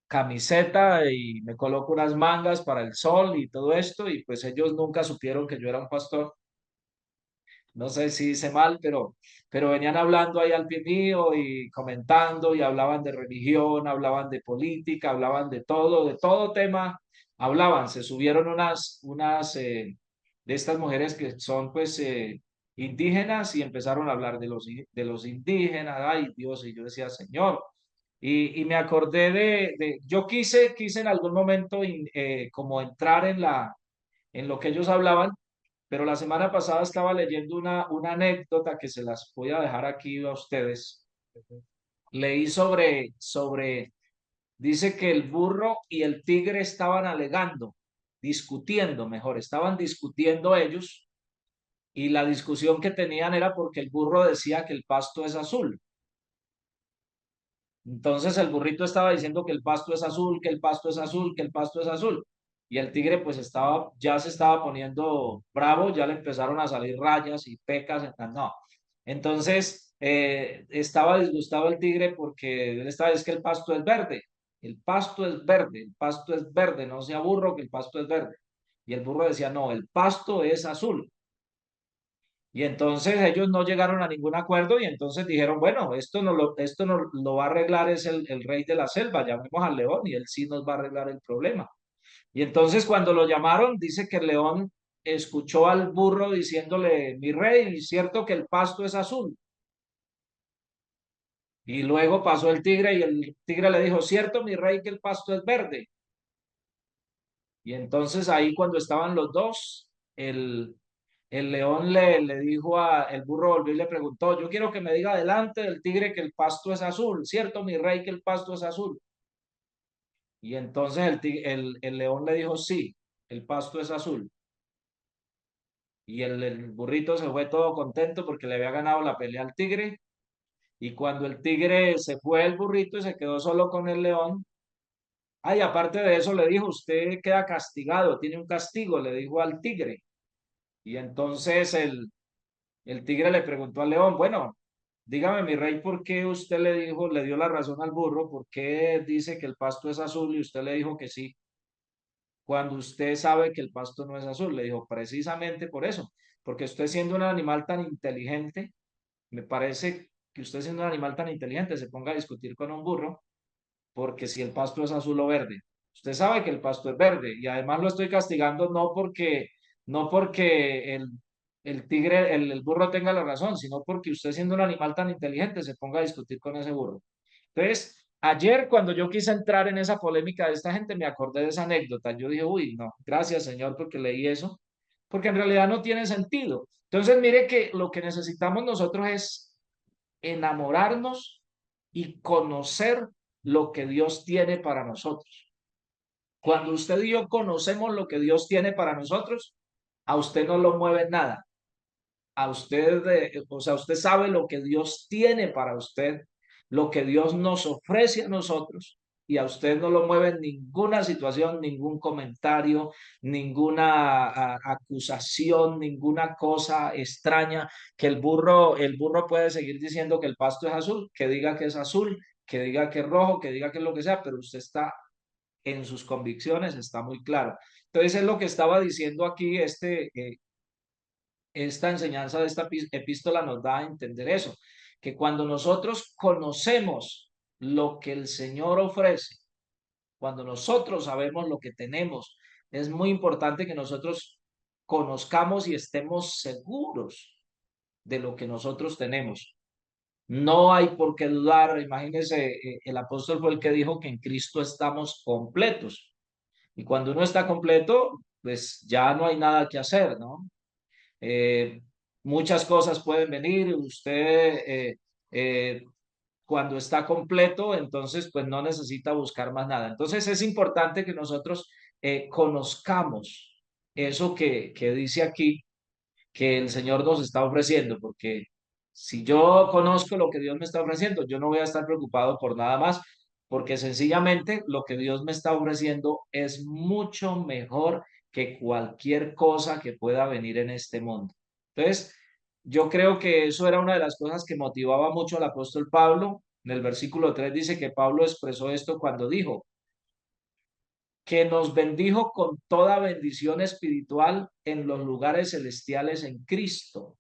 camiseta y me coloco unas mangas para el sol y todo esto y pues ellos nunca supieron que yo era un pastor. No sé si hice mal, pero venían hablando ahí al pie mío y comentando y hablaban de religión, hablaban de política, hablaban de todo tema, hablaban, se subieron unas de estas mujeres que son pues indígenas y empezaron a hablar de los indígenas, ay Dios, y yo decía, Señor, y me acordé yo quise en algún momento como entrar en lo que ellos hablaban, pero la semana pasada estaba leyendo una anécdota que se las voy a dejar aquí a ustedes. Leí dice que el burro y el tigre estaban alegando, discutiendo, mejor, estaban discutiendo ellos y la discusión que tenían era porque el burro decía que el pasto es azul. Entonces el burrito estaba diciendo que el pasto es azul, que el pasto es azul, que el pasto es azul. Y el tigre pues ya se estaba poniendo bravo, ya le empezaron a salir rayas y pecas. No. Entonces, estaba disgustado el tigre porque él estaba, es que el pasto es verde, el pasto es verde, el pasto es verde, no sea burro que el pasto es verde. Y el burro decía, no, el pasto es azul. Y entonces ellos no llegaron a ningún acuerdo y entonces dijeron, bueno, esto no lo va a arreglar es el rey de la selva, llamemos al león y él sí nos va a arreglar el problema. Y entonces cuando lo llamaron, dice que el león escuchó al burro diciéndole, mi rey, cierto que el pasto es azul. Y luego pasó el tigre y el tigre le dijo, cierto, mi rey, que el pasto es verde. Y entonces ahí cuando estaban los dos, el león le dijo el burro volvió y le preguntó, yo quiero que me diga delante del tigre que el pasto es azul, ¿cierto, mi rey, que el pasto es azul? Y entonces el león le dijo, sí, el pasto es azul. Y el burrito se fue todo contento porque le había ganado la pelea al tigre. Y cuando el tigre se fue, el burrito y se quedó solo con el león. Ay, aparte de eso le dijo, usted queda castigado, tiene un castigo, le dijo al tigre. Y entonces el tigre le preguntó al león, bueno, dígame mi rey, ¿por qué usted le dijo, le dio la razón al burro? ¿Por qué dice que el pasto es azul y usted le dijo que sí? Cuando usted sabe que el pasto no es azul, le dijo, precisamente por eso, porque usted siendo un animal tan inteligente, me parece que usted siendo un animal tan inteligente se ponga a discutir con un burro, porque si el pasto es azul o verde, usted sabe que el pasto es verde y además lo estoy castigando no porque el tigre, el burro tenga la razón, sino porque usted siendo un animal tan inteligente se ponga a discutir con ese burro. Entonces, ayer cuando yo quise entrar en esa polémica de esta gente, me acordé de esa anécdota. Yo dije, uy, no, gracias Señor porque leí eso, porque en realidad no tiene sentido. Entonces, mire que lo que necesitamos nosotros es enamorarnos y conocer lo que Dios tiene para nosotros. Cuando usted y yo conocemos lo que Dios tiene para nosotros, a usted no lo mueve nada. A usted, o sea, usted sabe lo que Dios tiene para usted, lo que Dios nos ofrece a nosotros, y a usted no lo mueve ninguna situación, ningún comentario, ninguna acusación, ninguna cosa extraña, que el burro puede seguir diciendo que el pasto es azul, que diga que es azul, que diga que es rojo, que diga que es lo que sea, pero usted está en sus convicciones, está muy claro. Entonces es lo que estaba diciendo aquí esta enseñanza de esta epístola nos da a entender eso, que cuando nosotros conocemos lo que el Señor ofrece, cuando nosotros sabemos lo que tenemos, es muy importante que nosotros conozcamos y estemos seguros de lo que nosotros tenemos. No hay por qué dudar. Imagínense, el apóstol fue el que dijo que en Cristo estamos completos. Y cuando uno está completo, pues ya no hay nada que hacer, ¿no? Eh, Muchas cosas pueden venir, usted cuando está completo, entonces pues no necesita buscar más nada. Entonces es importante que nosotros conozcamos eso que dice aquí, que el Señor nos está ofreciendo, porque si yo conozco lo que Dios me está ofreciendo, yo no voy a estar preocupado por nada más, porque sencillamente lo que Dios me está ofreciendo es mucho mejor que cualquier cosa que pueda venir en este mundo. Entonces, yo creo que eso era una de las cosas que motivaba mucho al apóstol Pablo. En el versículo 3 dice que Pablo expresó esto cuando dijo que nos bendijo con toda bendición espiritual en los lugares celestiales en Cristo.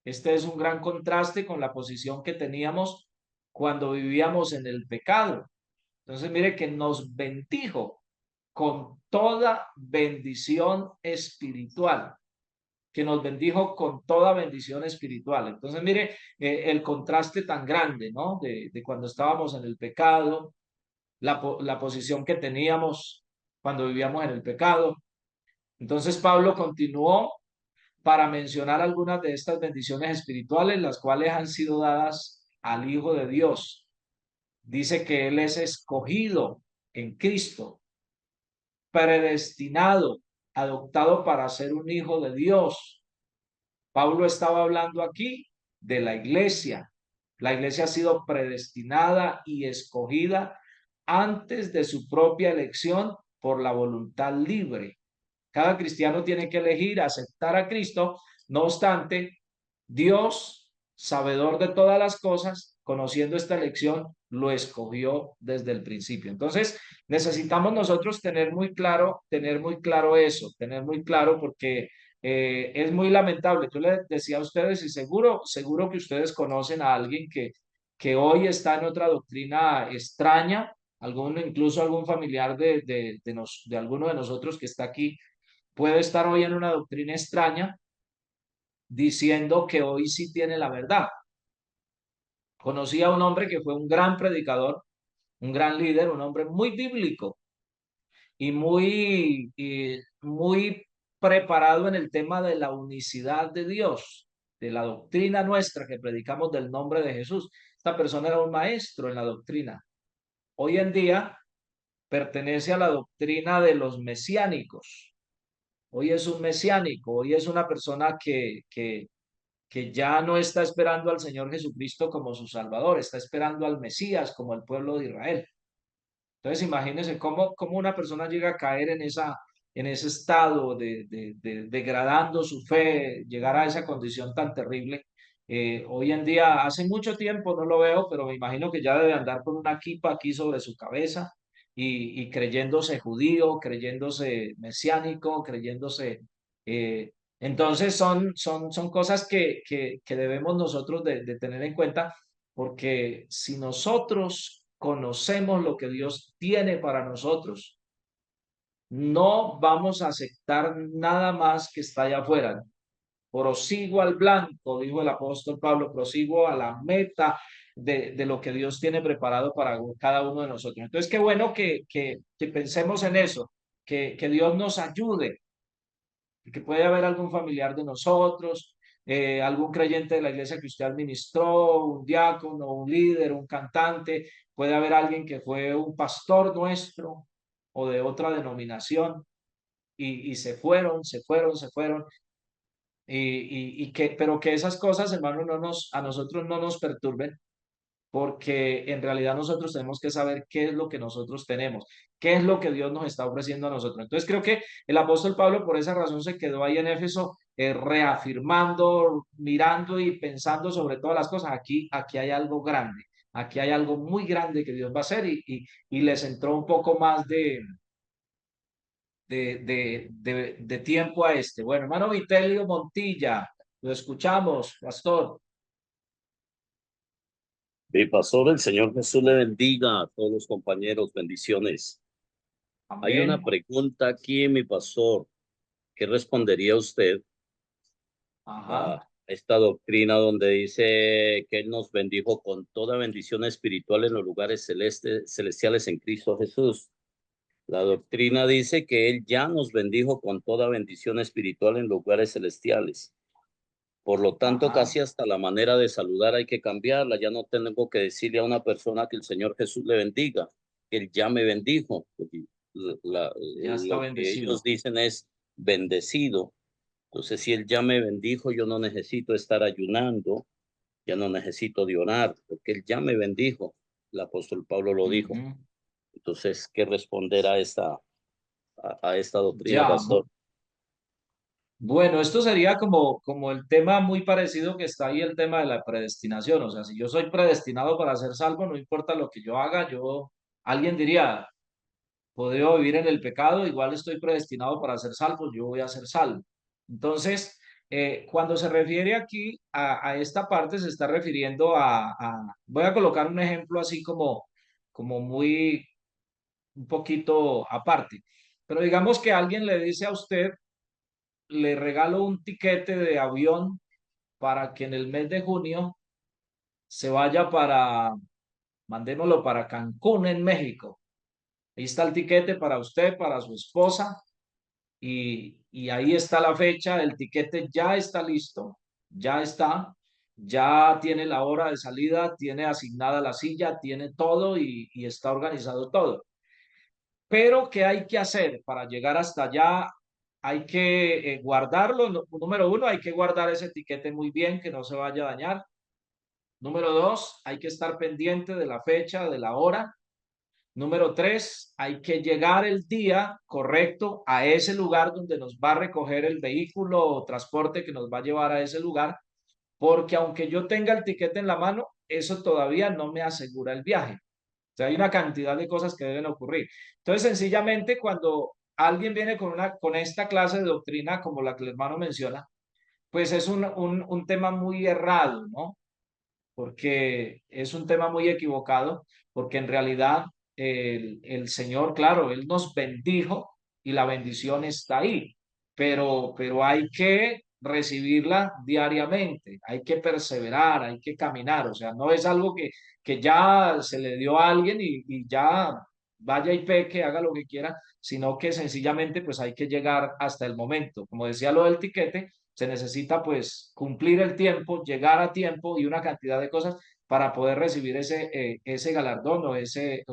Este es un gran contraste con la posición que teníamos cuando vivíamos en el pecado. Entonces, mire que nos bendijo con toda bendición espiritual, que nos bendijo con toda bendición espiritual. Entonces, mire el contraste tan grande, ¿no? De cuando estábamos en el pecado, la posición que teníamos cuando vivíamos en el pecado. Entonces, Pablo continuó para mencionar algunas de estas bendiciones espirituales, las cuales han sido dadas al Hijo de Dios. Dice que Él es escogido en Cristo, predestinado, adoptado para ser un hijo de Dios. Pablo estaba hablando aquí de la iglesia. La iglesia ha sido predestinada y escogida antes de su propia elección por la voluntad libre. Cada cristiano tiene que elegir aceptar a Cristo. No obstante, Dios sabedor de todas las cosas, conociendo esta elección, lo escogió desde el principio. Entonces, necesitamos nosotros tener muy claro eso, tener muy claro porque es muy lamentable. Yo les decía a ustedes y seguro que ustedes conocen a alguien que hoy está en otra doctrina extraña, incluso algún familiar de alguno de nosotros que está aquí puede estar hoy en una doctrina extraña diciendo que hoy sí tiene la verdad. Conocí a un hombre que fue un gran predicador, un gran líder, un hombre muy bíblico y muy preparado en el tema de la unicidad de Dios, de la doctrina nuestra que predicamos del nombre de Jesús. Esta persona era un maestro en la doctrina. Hoy en día pertenece a la doctrina de los mesiánicos. Hoy es un mesiánico, hoy es una persona que ya no está esperando al Señor Jesucristo como su Salvador, está esperando al Mesías como el pueblo de Israel. Entonces, imagínense cómo una persona llega a caer en ese estado de degradando su fe, llegar a esa condición tan terrible. Hoy en día, hace mucho tiempo no lo veo, pero me imagino que ya debe andar con una kipa aquí sobre su cabeza y creyéndose judío, creyéndose mesiánico, creyéndose... eh, entonces son cosas que debemos nosotros de tener en cuenta porque si nosotros conocemos lo que Dios tiene para nosotros, no vamos a aceptar nada más que está allá afuera. Prosigo al blanco, dijo el apóstol Pablo, prosigo a la meta de lo que Dios tiene preparado para cada uno de nosotros. Entonces, qué bueno que pensemos en eso, que Dios nos ayude, que puede haber algún familiar de nosotros, algún creyente de la iglesia que usted administró, un diácono, un líder, un cantante, puede haber alguien que fue un pastor nuestro o de otra denominación y se fueron pero que esas cosas, hermano, a nosotros no nos perturben porque en realidad nosotros tenemos que saber qué es lo que nosotros tenemos, qué es lo que Dios nos está ofreciendo a nosotros. Entonces creo que el apóstol Pablo por esa razón se quedó ahí en Éfeso reafirmando, mirando y pensando sobre todas las cosas. Aquí hay algo grande, aquí hay algo muy grande que Dios va a hacer y les entró un poco más de tiempo a este. Bueno, hermano Vitelio Montilla, lo escuchamos, pastor. Mi pastor, el Señor Jesús le bendiga a todos los compañeros, bendiciones. Hay una Amén. pregunta aquí, mi pastor. ¿Qué respondería usted a Ajá. esta doctrina donde dice que Él nos bendijo con toda bendición espiritual en los lugares celestiales en Cristo Jesús? La doctrina dice que Él ya nos bendijo con toda bendición espiritual en lugares celestiales. Por lo tanto, Ajá. casi hasta la manera de saludar hay que cambiarla. Ya no tengo que decirle a una persona que el Señor Jesús le bendiga, que Él ya me bendijo. Porque Ya está lo que ellos bendecido. dicen es bendecido. Entonces, si Él ya me bendijo, yo no necesito estar ayunando, ya no necesito de orar, porque Él ya me bendijo. El apóstol Pablo lo dijo. Ujú. Entonces, ¿qué responder a esta doctrina, Ya, pastor? bueno, esto sería como el tema muy parecido que está ahí, el tema de la predestinación. O sea, si yo soy predestinado para ser salvo, no importa lo que yo haga, alguien diría, podría vivir en el pecado, igual estoy predestinado para ser salvo, yo voy a ser salvo. Entonces, cuando se refiere aquí a esta parte, se está refiriendo voy a colocar un ejemplo así como un poquito aparte. Pero digamos que alguien le dice a usted, le regalo un tiquete de avión para que en el mes de junio se vaya mandémoslo para Cancún, en México. Ahí está el tiquete para usted, para su esposa, y ahí está la fecha, el tiquete ya está listo, ya tiene la hora de salida, tiene asignada la silla, tiene todo y está organizado todo. Pero, ¿qué hay que hacer para llegar hasta allá? Hay que guardarlo. Número uno, hay que guardar ese etiquete muy bien, que no se vaya a dañar. Número dos, hay que estar pendiente de la fecha, de la hora. Número tres, hay que llegar el día correcto a ese lugar donde nos va a recoger el vehículo o transporte que nos va a llevar a ese lugar, porque aunque yo tenga el tiquete en la mano, eso todavía no me asegura el viaje. O sea, hay una cantidad de cosas que deben ocurrir. Entonces, sencillamente, cuando alguien viene con esta clase de doctrina, como la que el hermano menciona, pues es un tema muy errado, ¿no? Porque es un tema muy equivocado, porque en realidad el Señor, claro, Él nos bendijo y la bendición está ahí, pero hay que recibirla diariamente, hay que perseverar, hay que caminar, o sea, no es algo que ya se le dio a alguien y ya vaya y peque, haga lo que quiera, sino que sencillamente pues hay que llegar hasta el momento. Como decía lo del tiquete, se necesita pues cumplir el tiempo, llegar a tiempo y una cantidad de cosas para poder recibir ese galardón ese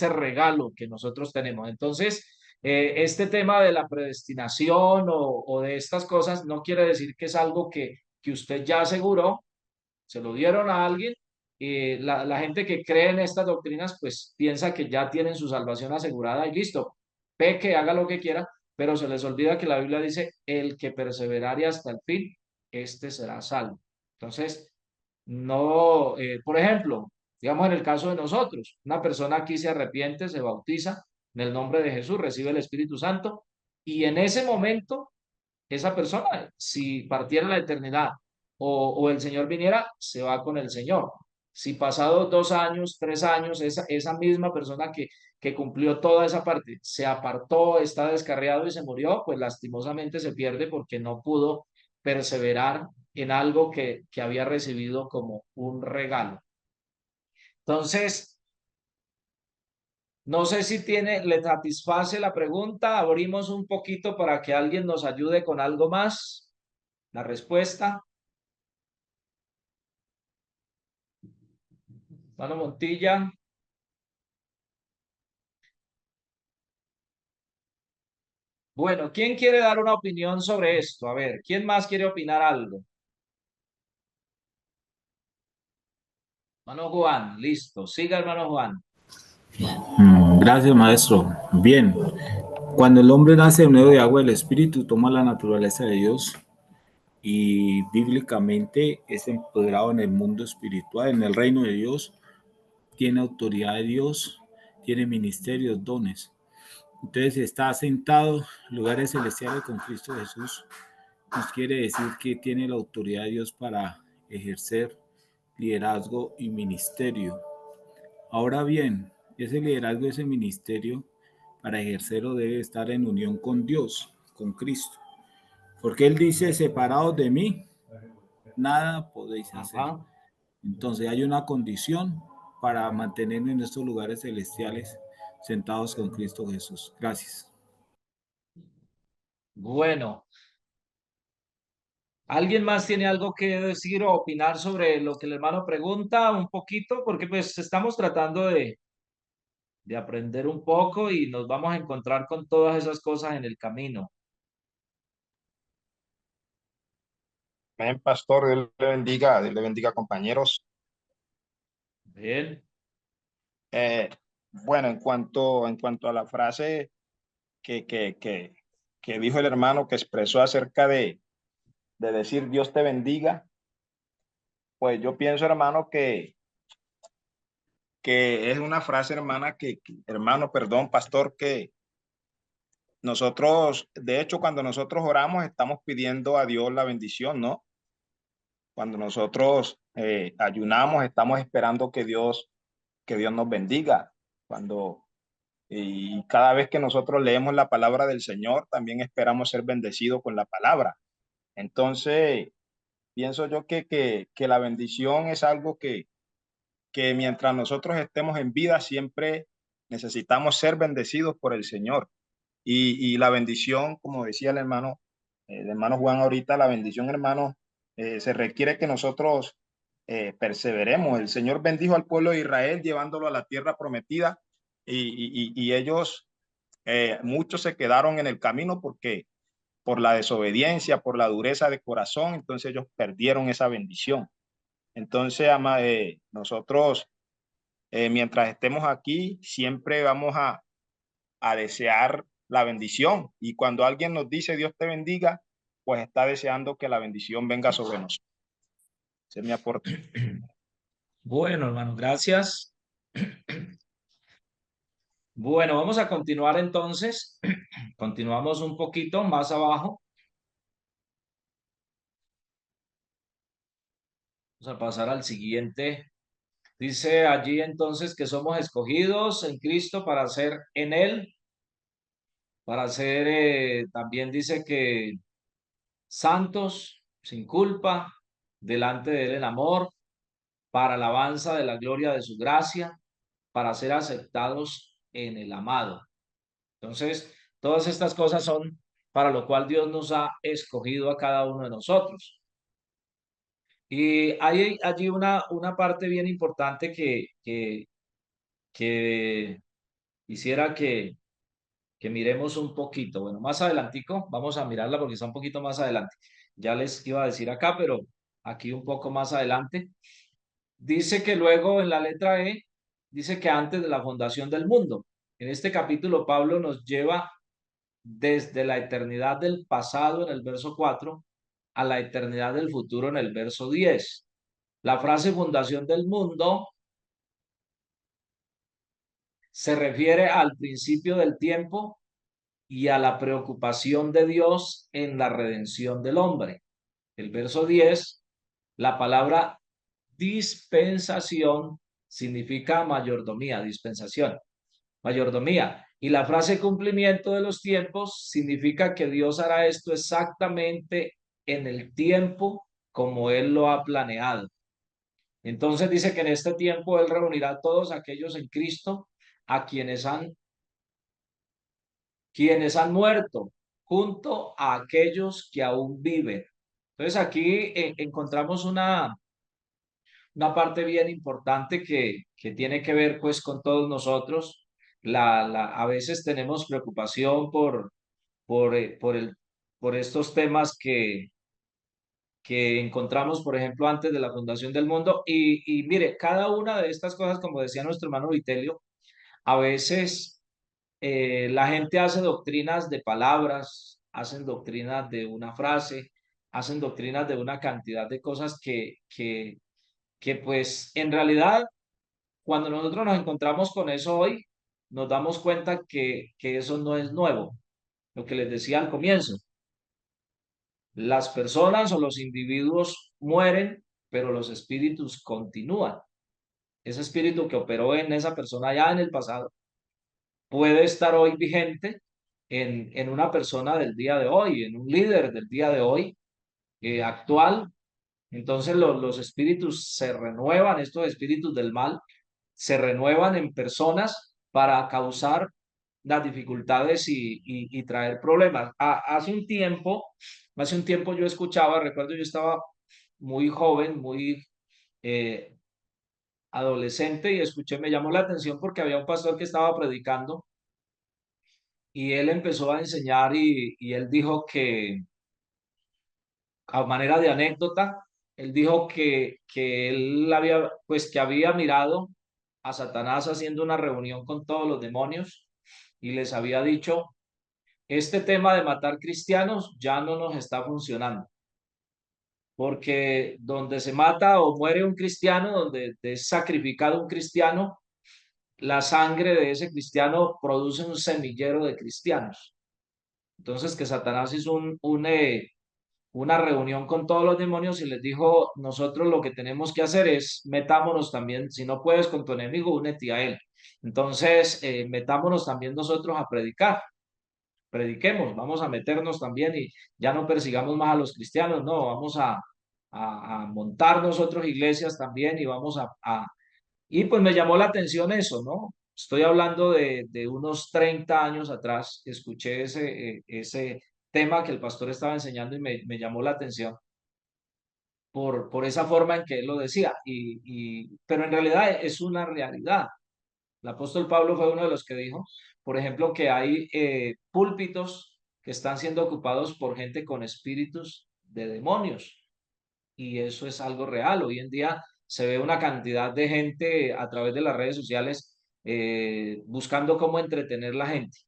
regalo que nosotros tenemos. Entonces, este tema de la predestinación o de estas cosas no quiere decir que es algo que usted ya aseguró, se lo dieron a alguien. Y la gente que cree en estas doctrinas, pues piensa que ya tienen su salvación asegurada y listo, peque, haga lo que quiera, pero se les olvida que la Biblia dice, el que perseverare hasta el fin, este será salvo. Entonces, no, por ejemplo, digamos en el caso de nosotros, una persona aquí se arrepiente, se bautiza en el nombre de Jesús, recibe el Espíritu Santo y en ese momento esa persona, si partiera la eternidad o el Señor viniera, se va con el Señor. Si pasados 2 años, 3 años, esa misma persona que cumplió toda esa parte se apartó, está descarriado y se murió, pues lastimosamente se pierde porque no pudo perseverar en algo que había recibido como un regalo. Entonces, no sé si le satisface la pregunta. Abrimos un poquito para que alguien nos ayude con algo más. La respuesta. Mano Montilla. Bueno, ¿quién quiere dar una opinión sobre esto? A ver, ¿quién más quiere opinar algo? Hermano Juan, listo. Siga, hermano Juan. Gracias, maestro. Bien, cuando el hombre nace de nuevo de agua del Espíritu, toma la naturaleza de Dios y bíblicamente es empoderado en el mundo espiritual, en el reino de Dios, tiene autoridad de Dios, tiene ministerios, dones. Entonces está sentado en lugares celestiales con Cristo Jesús. Nos quiere decir que tiene la autoridad de Dios para ejercer liderazgo y ministerio. Ahora bien, ese liderazgo, ese ministerio, para ejercerlo debe estar en unión con Dios, con Cristo. Porque Él dice, separados de mí, nada podéis hacer. Ajá. Entonces hay una condición para mantenernos en estos lugares celestiales sentados con Cristo Jesús. Gracias. Bueno, ¿alguien más tiene algo que decir o opinar sobre lo que el hermano pregunta un poquito? Porque pues estamos tratando de aprender un poco y nos vamos a encontrar con todas esas cosas en el camino. Amén, pastor, Dios le bendiga, compañeros. Bien. Bueno, en cuanto a la frase que dijo el hermano, que expresó acerca de decir Dios te bendiga, pues yo pienso, hermano, que es una frase, hermano, perdón, pastor, que nosotros, de hecho, cuando nosotros oramos, estamos pidiendo a Dios la bendición, ¿no? Cuando nosotros ayunamos, estamos esperando que Dios nos bendiga. Y cada vez que nosotros leemos la palabra del Señor, también esperamos ser bendecidos con la palabra. Entonces, pienso yo que la bendición es algo que mientras nosotros estemos en vida, siempre necesitamos ser bendecidos por el Señor. Y la bendición, como decía el hermano Juan ahorita, la bendición, hermano, se requiere que nosotros perseveremos. El Señor bendijo al pueblo de Israel llevándolo a la tierra prometida y ellos, muchos se quedaron en el camino porque por la desobediencia, por la dureza de corazón, entonces ellos perdieron esa bendición. Entonces, nosotros, mientras estemos aquí, siempre vamos a desear la bendición. Y cuando alguien nos dice Dios te bendiga, pues está deseando que la bendición venga sobre nosotros. Ese es mi aporte. Bueno, hermano, gracias. Bueno, vamos a continuar entonces. Continuamos un poquito más abajo. Vamos a pasar al siguiente. Dice allí entonces que somos escogidos en Cristo para ser en Él, para ser, también dice que santos, sin culpa, delante de Él en amor, para alabanza de la gloria de su gracia, para ser aceptados en el amado. Entonces, todas estas cosas son para lo cual Dios nos ha escogido a cada uno de nosotros. Y hay allí una parte bien importante que quisiera que miremos un poquito. Bueno, más adelantico, vamos a mirarla porque está un poquito más adelante. Ya les iba a decir acá, pero aquí un poco más adelante. Dice que luego en la letra E, dice que antes de la fundación del mundo. En este capítulo, Pablo nos lleva desde la eternidad del pasado en el verso 4 a la eternidad del futuro en el verso 10. La frase fundación del mundo se refiere al principio del tiempo y a la preocupación de Dios en la redención del hombre. El verso 10, la palabra dispensación significa mayordomía, dispensación, mayordomía. Y la frase cumplimiento de los tiempos significa que Dios hará esto exactamente en el tiempo como Él lo ha planeado. Entonces dice que en este tiempo Él reunirá a todos aquellos en Cristo a quienes han muerto, junto a aquellos que aún viven. Entonces aquí encontramos una parte bien importante que tiene que ver pues con todos nosotros. A veces tenemos preocupación por estos temas que encontramos, por ejemplo, antes de la fundación del mundo. Y mire, cada una de estas cosas, como decía nuestro hermano Vitelio, a veces la gente hace doctrinas de palabras, hacen doctrinas de una frase, hacen doctrinas de una cantidad de cosas que pues en realidad cuando nosotros nos encontramos con eso hoy, nos damos cuenta que eso no es nuevo. Lo que les decía al comienzo, las personas o los individuos mueren, pero los espíritus continúan. Ese espíritu que operó en esa persona ya en el pasado puede estar hoy vigente en una persona del día de hoy, en un líder del día de hoy, actual. Entonces los espíritus se renuevan, estos espíritus del mal se renuevan en personas para causar las dificultades y traer problemas. Hace un tiempo yo escuchaba, recuerdo yo estaba muy joven, muy adolescente y escuché, me llamó la atención porque había un pastor que estaba predicando y él empezó a enseñar y él dijo que, a manera de anécdota, él dijo que él había, pues que había mirado a Satanás haciendo una reunión con todos los demonios y les había dicho, este tema de matar cristianos ya no nos está funcionando, porque donde se mata o muere un cristiano, donde es sacrificado un cristiano, la sangre de ese cristiano produce un semillero de cristianos. Entonces que Satanás hizo una reunión con todos los demonios y les dijo, nosotros lo que tenemos que hacer es metámonos también, si no puedes con tu enemigo, únete a él. Entonces, metámonos también nosotros a predicar, prediquemos, vamos a meternos también y ya no persigamos más a los cristianos, no, vamos a montar nosotros iglesias también y vamos Y pues me llamó la atención eso, ¿no? Estoy hablando de unos 30 años atrás, escuché ese tema que el pastor estaba enseñando y me llamó la atención por esa forma en que él lo decía. Pero en realidad es una realidad. El apóstol Pablo fue uno de los que dijo, por ejemplo, que hay púlpitos que están siendo ocupados por gente con espíritus de demonios. Y eso es algo real. Hoy en día se ve una cantidad de gente a través de las redes sociales buscando cómo entretener la gente,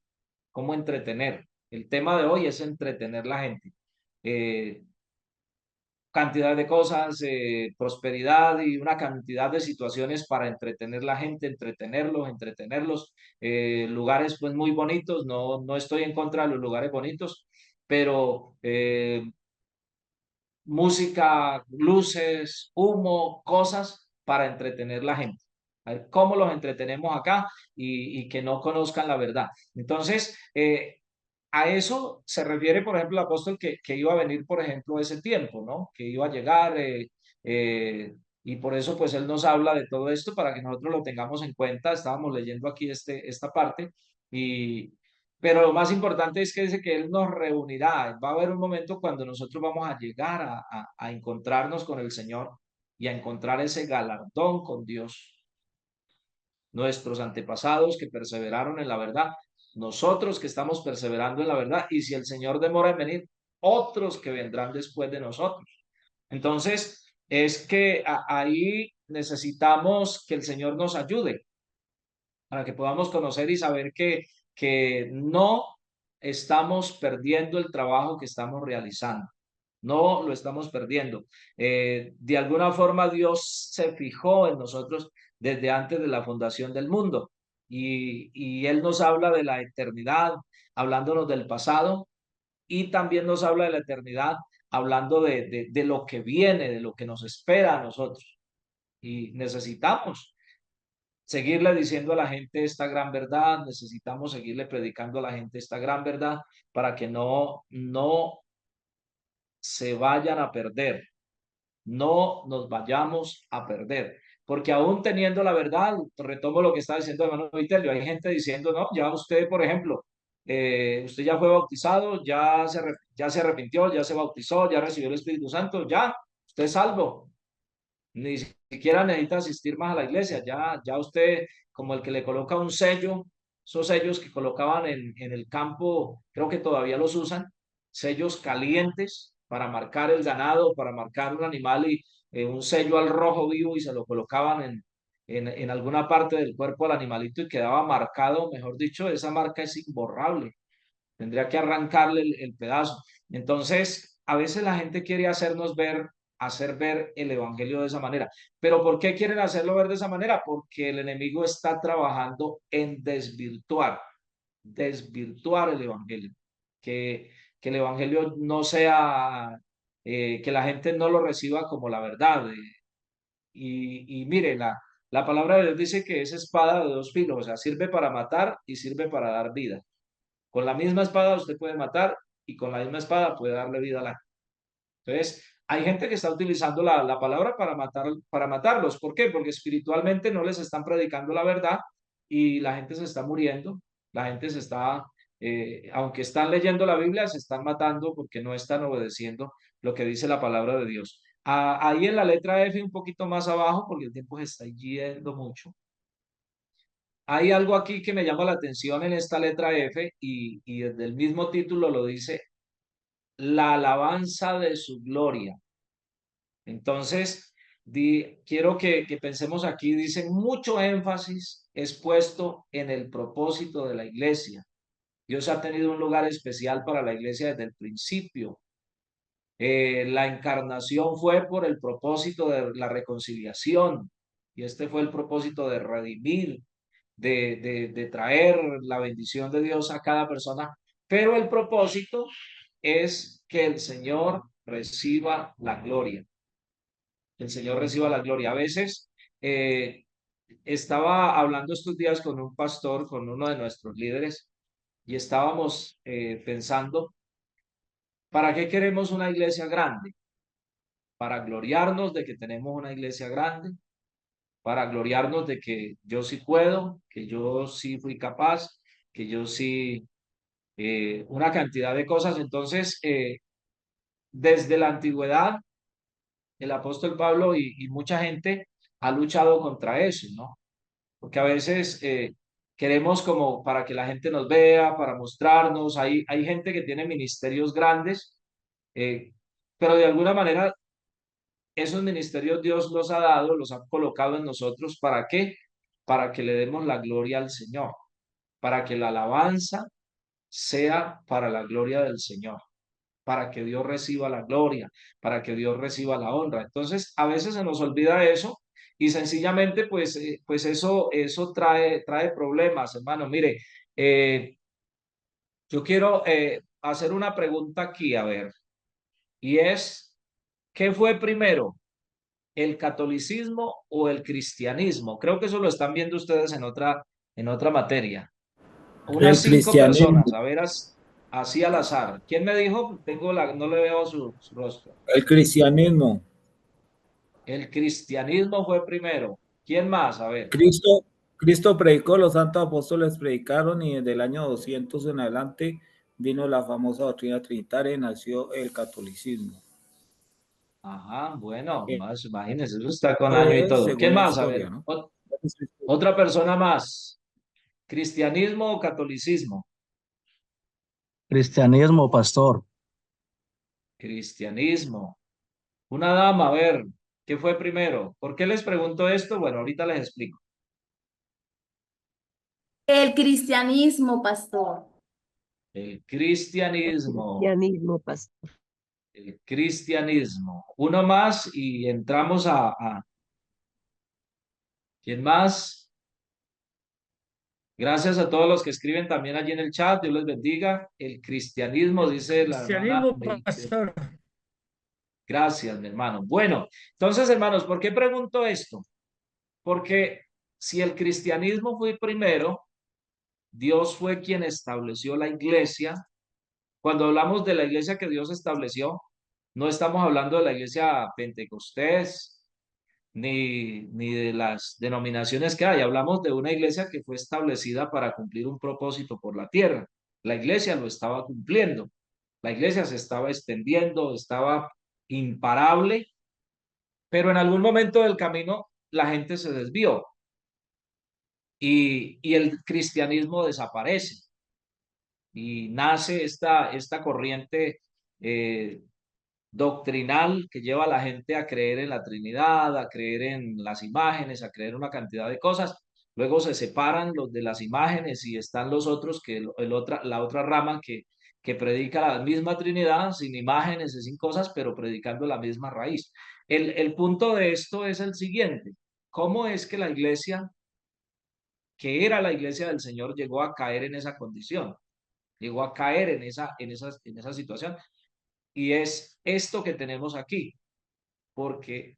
cómo entretener. El tema de hoy es entretener la gente. cantidad de cosas, prosperidad y una cantidad de situaciones para entretener la gente, entretenerlos, lugares pues muy bonitos, no estoy en contra de los lugares bonitos, pero música, luces, humo, cosas para entretener la gente. A ver, ¿cómo los entretenemos acá y que no conozcan la verdad? Entonces, a eso se refiere, por ejemplo, el apóstol que iba a venir, por ejemplo, ese tiempo, ¿no? Que iba a llegar y por eso, pues, él nos habla de todo esto para que nosotros lo tengamos en cuenta. Estábamos leyendo aquí esta parte y, pero lo más importante es que dice que Él nos reunirá. Va a haber un momento cuando nosotros vamos a llegar a encontrarnos con el Señor y a encontrar ese galardón con Dios. Nuestros antepasados que perseveraron en la verdad, nosotros que estamos perseverando en la verdad, y si el Señor demora en venir, otros que vendrán después de nosotros. Entonces, es que ahí necesitamos que el Señor nos ayude para que podamos conocer y saber que no estamos perdiendo el trabajo que estamos realizando. No lo estamos perdiendo. De alguna forma Dios se fijó en nosotros desde antes de la fundación del mundo y Él nos habla de la eternidad, hablándonos del pasado y también nos habla de la eternidad, hablando de lo que viene, de lo que nos espera a nosotros. Y necesitamos seguirle diciendo a la gente esta gran verdad, necesitamos seguirle predicando a la gente esta gran verdad para que no se vayan a perder, no nos vayamos a perder. Porque aún teniendo la verdad, retomo lo que está diciendo el hermano Vitelio, hay gente diciendo, no, ya usted, por ejemplo, usted ya fue bautizado, ya se arrepintió, ya se bautizó, ya recibió el Espíritu Santo, ya, usted es salvo. Ni siquiera necesita asistir más a la iglesia, ya usted, como el que le coloca un sello, esos sellos que colocaban en el campo, creo que todavía los usan, sellos calientes para marcar el ganado, para marcar un animal y un sello al rojo vivo y se lo colocaban en alguna parte del cuerpo del animalito y quedaba marcado, mejor dicho, esa marca es imborrable, tendría que arrancarle el pedazo. Entonces, a veces la gente quiere hacer ver el evangelio de esa manera. ¿Pero por qué quieren hacerlo ver de esa manera? Porque el enemigo está trabajando en desvirtuar el evangelio. Que el evangelio no sea, que la gente no lo reciba como la verdad. Y mire, la palabra de Dios dice que es espada de dos filos, o sea, sirve para matar y sirve para dar vida. Con la misma espada usted puede matar y con la misma espada puede darle vida a la gente. Entonces, hay gente que está utilizando la palabra para matarlos. ¿Por qué? Porque espiritualmente no les están predicando la verdad y la gente se está muriendo. La gente se está, aunque están leyendo la Biblia, se están matando porque no están obedeciendo lo que dice la palabra de Dios. Ahí en la letra F, un poquito más abajo, porque el tiempo se está yendo mucho. Hay algo aquí que me llama la atención en esta letra F y desde el mismo título lo dice, la alabanza de su gloria. Entonces, quiero que pensemos aquí, dicen, mucho énfasis es puesto en el propósito de la iglesia. Dios ha tenido un lugar especial para la iglesia desde el principio. La encarnación fue por el propósito de la reconciliación y este fue el propósito de redimir, de traer la bendición de Dios a cada persona, pero el propósito es que el Señor reciba la gloria. El Señor reciba la gloria. A veces estaba hablando estos días con un pastor, con uno de nuestros líderes, y estábamos pensando, ¿para qué queremos una iglesia grande? Para gloriarnos de que tenemos una iglesia grande, para gloriarnos de que yo sí puedo, que yo sí fui capaz, que yo sí, una cantidad de cosas. Entonces, desde la antigüedad, el apóstol Pablo y mucha gente ha luchado contra eso, ¿no? Porque a veces queremos como para que la gente nos vea, para mostrarnos, hay gente que tiene ministerios grandes, eh, pero de alguna manera esos ministerios Dios los ha dado, los ha colocado en nosotros, ¿para qué? Para que le demos la gloria al Señor, para que la alabanza sea para la gloria del Señor, para que Dios reciba la gloria, para que Dios reciba la honra. Entonces, a veces se nos olvida eso y sencillamente, pues eso trae problemas, hermano. Mire, yo quiero hacer una pregunta aquí, a ver, y es, ¿qué fue primero? ¿El catolicismo o el cristianismo? Creo que eso lo están viendo ustedes en otra materia. Unas El 5 personas, cristianismo, a ver, así al azar. ¿Quién me dijo? No le veo su rostro. el cristianismo. El cristianismo fue primero. ¿Quién más? A ver. Cristo predicó, los santos apóstoles predicaron y desde el año 200 en adelante vino la famosa doctrina trinitaria y nació el catolicismo. Ajá, bueno, Esto más, imagínense, eso está con año y es todo. según ¿Quién la más? A ver, historia, ¿no? otra persona más. ¿Cristianismo o catolicismo? Cristianismo, pastor. Cristianismo. Una dama, a ver, ¿qué fue primero? ¿Por qué les pregunto esto? Bueno, ahorita les explico. El cristianismo, pastor. El cristianismo. Cristianismo, pastor. El cristianismo. Uno más y entramos a... ¿Quién más? Gracias a todos los que escriben también allí en el chat. Dios les bendiga. El cristianismo, dice la hermana. Cristianismo, pastor. Gracias, mi hermano. Bueno, entonces, hermanos, ¿por qué pregunto esto? Porque si el cristianismo fue primero, Dios fue quien estableció la iglesia. Cuando hablamos de la iglesia que Dios estableció, no estamos hablando de la iglesia pentecostés, ni de las denominaciones que hay. Hablamos de una iglesia que fue establecida para cumplir un propósito por la tierra. La iglesia lo estaba cumpliendo. La iglesia se estaba extendiendo, estaba imparable, pero en algún momento del camino la gente se desvió y el cristianismo desaparece y nace esta corriente doctrinal que lleva a la gente a creer en la Trinidad, a creer en las imágenes, a creer una cantidad de cosas. Luego se separan los de las imágenes y están los otros, la otra rama que predica la misma Trinidad, sin imágenes y sin cosas, pero predicando la misma raíz. El punto de esto es el siguiente. ¿Cómo es que la iglesia, que era la iglesia del Señor, llegó a caer en esa condición? Llegó a caer en esa situación. Y es esto que tenemos aquí, porque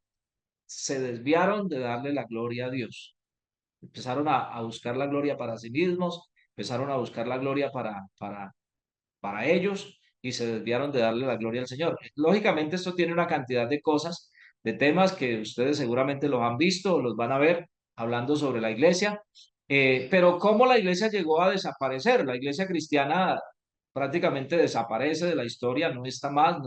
se desviaron de darle la gloria a Dios. Empezaron a buscar la gloria para sí mismos, empezaron a buscar la gloria para ellos y se desviaron de darle la gloria al Señor. Lógicamente esto tiene una cantidad de cosas, de temas que ustedes seguramente los han visto o los van a ver hablando sobre la iglesia, pero ¿cómo la iglesia llegó a desaparecer? La iglesia cristiana prácticamente desaparece de la historia, no está más,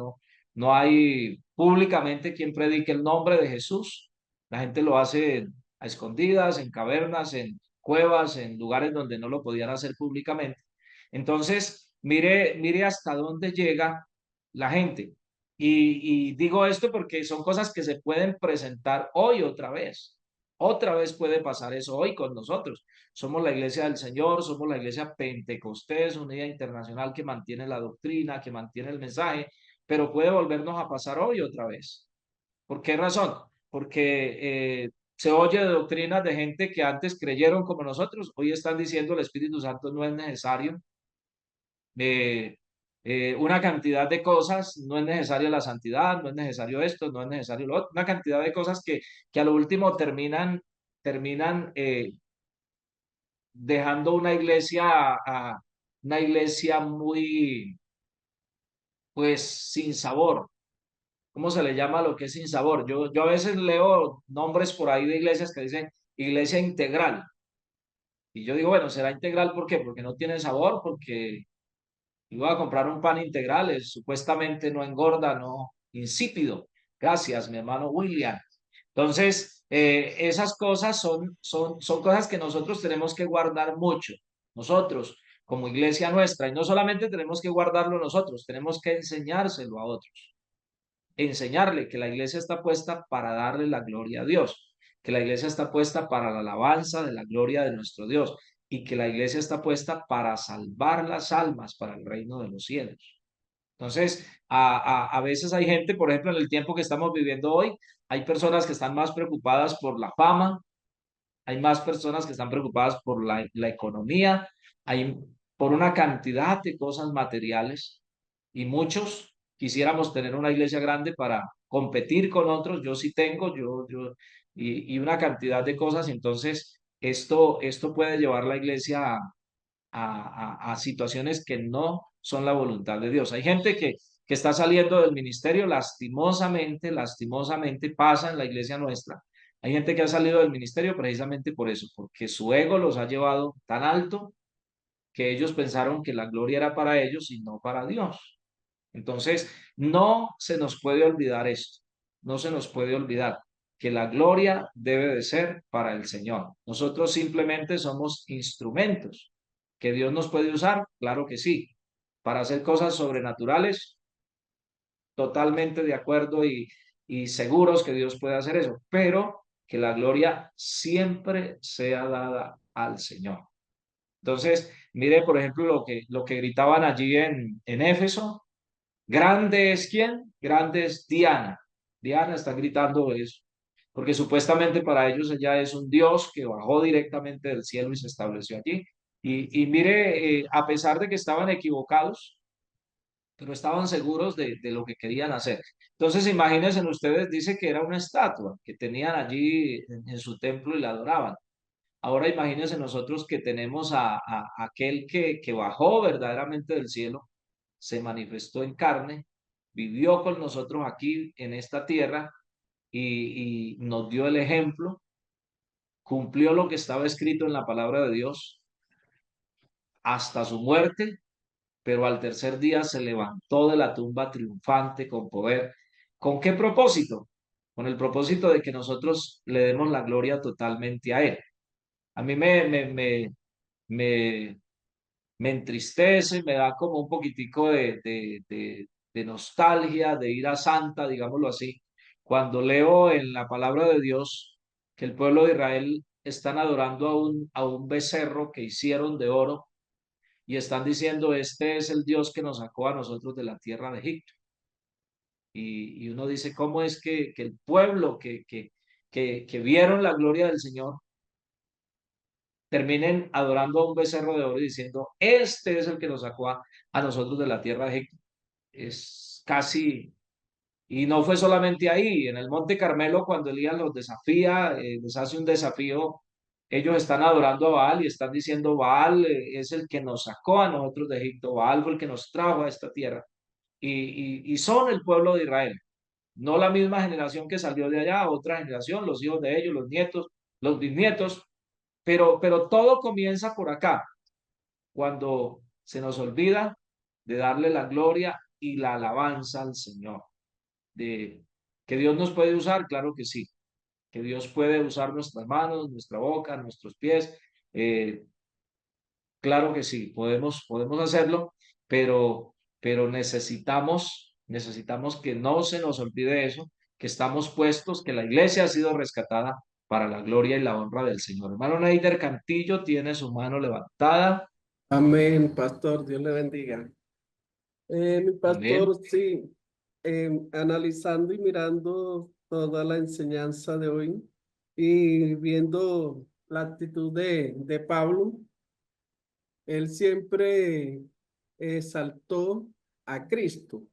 no hay públicamente quien predique el nombre de Jesús. La gente lo hace a escondidas, en cavernas, en cuevas, en lugares donde no lo podían hacer públicamente. Entonces, mire hasta dónde llega la gente. Y digo esto porque son cosas que se pueden presentar hoy otra vez. Otra vez puede pasar eso hoy con nosotros. Somos la iglesia del Señor, somos la iglesia Pentecostés, unida internacional que mantiene la doctrina, que mantiene el mensaje, pero puede volvernos a pasar hoy otra vez. ¿Por qué razón? Porque se oye de doctrinas de gente que antes creyeron como nosotros, hoy están diciendo el Espíritu Santo no es necesario. Una cantidad de cosas, no es necesario la santidad, no es necesario esto, no es necesario lo otro, una cantidad de cosas que a lo último terminan dejando una iglesia muy, pues, sin sabor. ¿Cómo se le llama lo que es sin sabor? Yo a veces leo nombres por ahí de iglesias que dicen iglesia integral. Y yo digo, bueno, ¿será integral por qué? Porque no tiene sabor, porque iba a comprar un pan integral, supuestamente no engorda, no insípido. Gracias, mi hermano William. Entonces, esas cosas son cosas que nosotros tenemos que guardar mucho. Nosotros, como iglesia nuestra, y no solamente tenemos que guardarlo nosotros, tenemos que enseñárselo a otros. Enseñarle que la iglesia está puesta para darle la gloria a Dios, que la iglesia está puesta para la alabanza de la gloria de nuestro Dios y que la iglesia está puesta para salvar las almas para el reino de los cielos. Entonces, a veces hay gente, por ejemplo, en el tiempo que estamos viviendo hoy, hay personas que están más preocupadas por la fama, hay más personas que están preocupadas por la economía, hay por una cantidad de cosas materiales y muchos quisiéramos tener una iglesia grande para competir con otros. Yo sí tengo, y una cantidad de cosas. Entonces, esto puede llevar la iglesia a situaciones que no son la voluntad de Dios. Hay gente que está saliendo del ministerio lastimosamente pasa en la iglesia nuestra. Hay gente que ha salido del ministerio precisamente por eso, porque su ego los ha llevado tan alto que ellos pensaron que la gloria era para ellos y no para Dios. Entonces, no se nos puede olvidar esto, no se nos puede olvidar que la gloria debe de ser para el Señor. Nosotros simplemente somos instrumentos. ¿Que Dios nos puede usar? Claro que sí. Para hacer cosas sobrenaturales, totalmente de acuerdo y seguros que Dios puede hacer eso, pero que la gloria siempre sea dada al Señor. Entonces, mire, por ejemplo, lo que gritaban allí en Éfeso. Grande es quién? Grande es Diana. Diana está gritando eso, porque supuestamente para ellos ella es un dios que bajó directamente del cielo y se estableció allí. Y mire, a pesar de que estaban equivocados, pero estaban seguros de lo que querían hacer. Entonces, imagínense ustedes, dice que era una estatua que tenían allí en su templo y la adoraban. Ahora imagínense nosotros que tenemos a aquel que bajó verdaderamente del cielo, se manifestó en carne, vivió con nosotros aquí en esta tierra y nos dio el ejemplo, cumplió lo que estaba escrito en la palabra de Dios hasta su muerte, pero al tercer día se levantó de la tumba triunfante con poder. ¿Con qué propósito? Con el propósito de que nosotros le demos la gloria totalmente a Él. A mí me, me entristece, me da como un poquitico de nostalgia, de ira santa, digámoslo así, cuando leo en la palabra de Dios que el pueblo de Israel están adorando a un becerro que hicieron de oro y están diciendo, este es el Dios que nos sacó a nosotros de la tierra de Egipto. Y uno dice, ¿cómo es que el pueblo que vieron la gloria del Señor terminen adorando a un becerro de oro y diciendo, este es el que nos sacó a nosotros de la tierra de Egipto? Es casi, y no fue solamente ahí, en el Monte Carmelo, cuando Elías los desafía, les hace un desafío, ellos están adorando a Baal y están diciendo, Baal es el que nos sacó a nosotros de Egipto, Baal fue el que nos trajo a esta tierra, y son el pueblo de Israel, no la misma generación que salió de allá, otra generación, los hijos de ellos, los nietos, los bisnietos, pero todo comienza por acá, cuando se nos olvida de darle la gloria y la alabanza al Señor. De que Dios nos puede usar, claro que sí. Que Dios puede usar nuestras manos, nuestra boca, nuestros pies. Claro que sí, podemos hacerlo, pero necesitamos que no se nos olvide eso, que estamos puestos, que la iglesia ha sido rescatada para la gloria y la honra del Señor. Hermano Neider Cantillo tiene su mano levantada. Amén, pastor, Dios le bendiga. Mi Amén. pastor, sí, analizando y mirando toda la enseñanza de hoy y viendo la actitud de Pablo, él siempre exaltó a Cristo,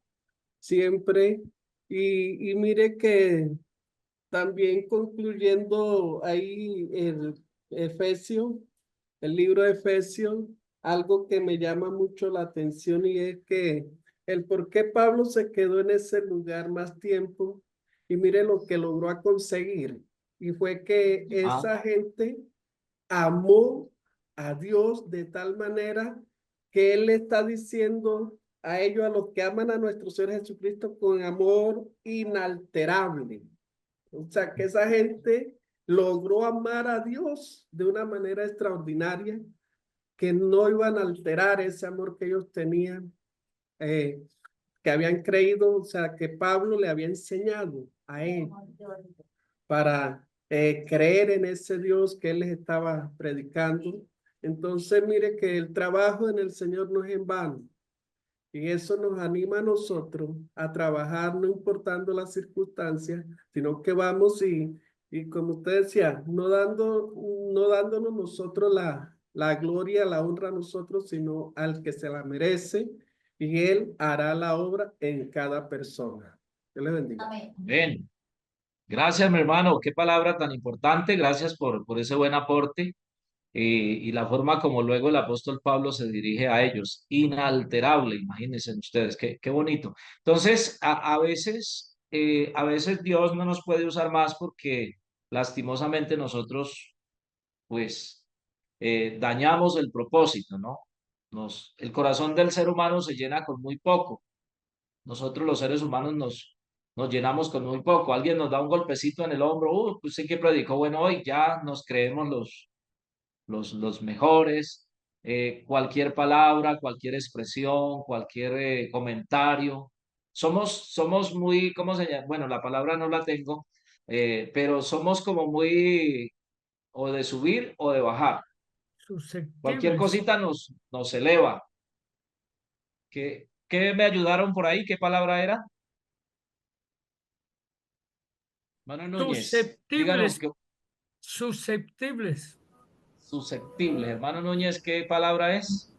siempre, y mire que también concluyendo ahí el Efesio, el libro de Efesios, algo que me llama mucho la atención y es que el por qué Pablo se quedó en ese lugar más tiempo y mire lo que logró a conseguir. Y fue que Ah, esa gente amó a Dios de tal manera que Él le está diciendo a ellos, a los que aman a nuestro Señor Jesucristo, con amor inalterable. O sea, que esa gente logró amar a Dios de una manera extraordinaria, que no iban a alterar ese amor que ellos tenían, que habían creído, o sea, que Pablo le había enseñado a él para creer en ese Dios que él les estaba predicando. Entonces, mire que el trabajo en el Señor no es en vano. Y eso nos anima a nosotros a trabajar, no importando las circunstancias, sino que vamos y como usted decía, no dándonos nosotros la gloria, la honra a nosotros, sino al que se la merece, y Él hará la obra en cada persona. Dios le bendiga. Amén. Ven. Gracias, mi hermano. Qué palabra tan importante. Gracias por ese buen aporte y la forma como luego el apóstol Pablo se dirige a ellos. Inalterable, imagínense ustedes, qué bonito. Entonces, a veces Dios no nos puede usar más porque lastimosamente nosotros, pues, dañamos el propósito, ¿no? El corazón del ser humano se llena con muy poco. Nosotros los seres humanos nos llenamos con muy poco. Alguien nos da un golpecito en el hombro, pues sí que predicó bueno hoy, ya nos creemos los mejores. Cualquier palabra, cualquier expresión, cualquier comentario. Somos muy, ¿cómo se llama? Bueno, la palabra no la tengo, pero somos como muy o de subir o de bajar. Cualquier Susceptibles. cosita nos eleva. ¿Qué me ayudaron por ahí? ¿Qué palabra era? Manuel Núñez, díganos Susceptibles. Susceptibles. susceptibles. Hermano Núñez, ¿qué palabra es?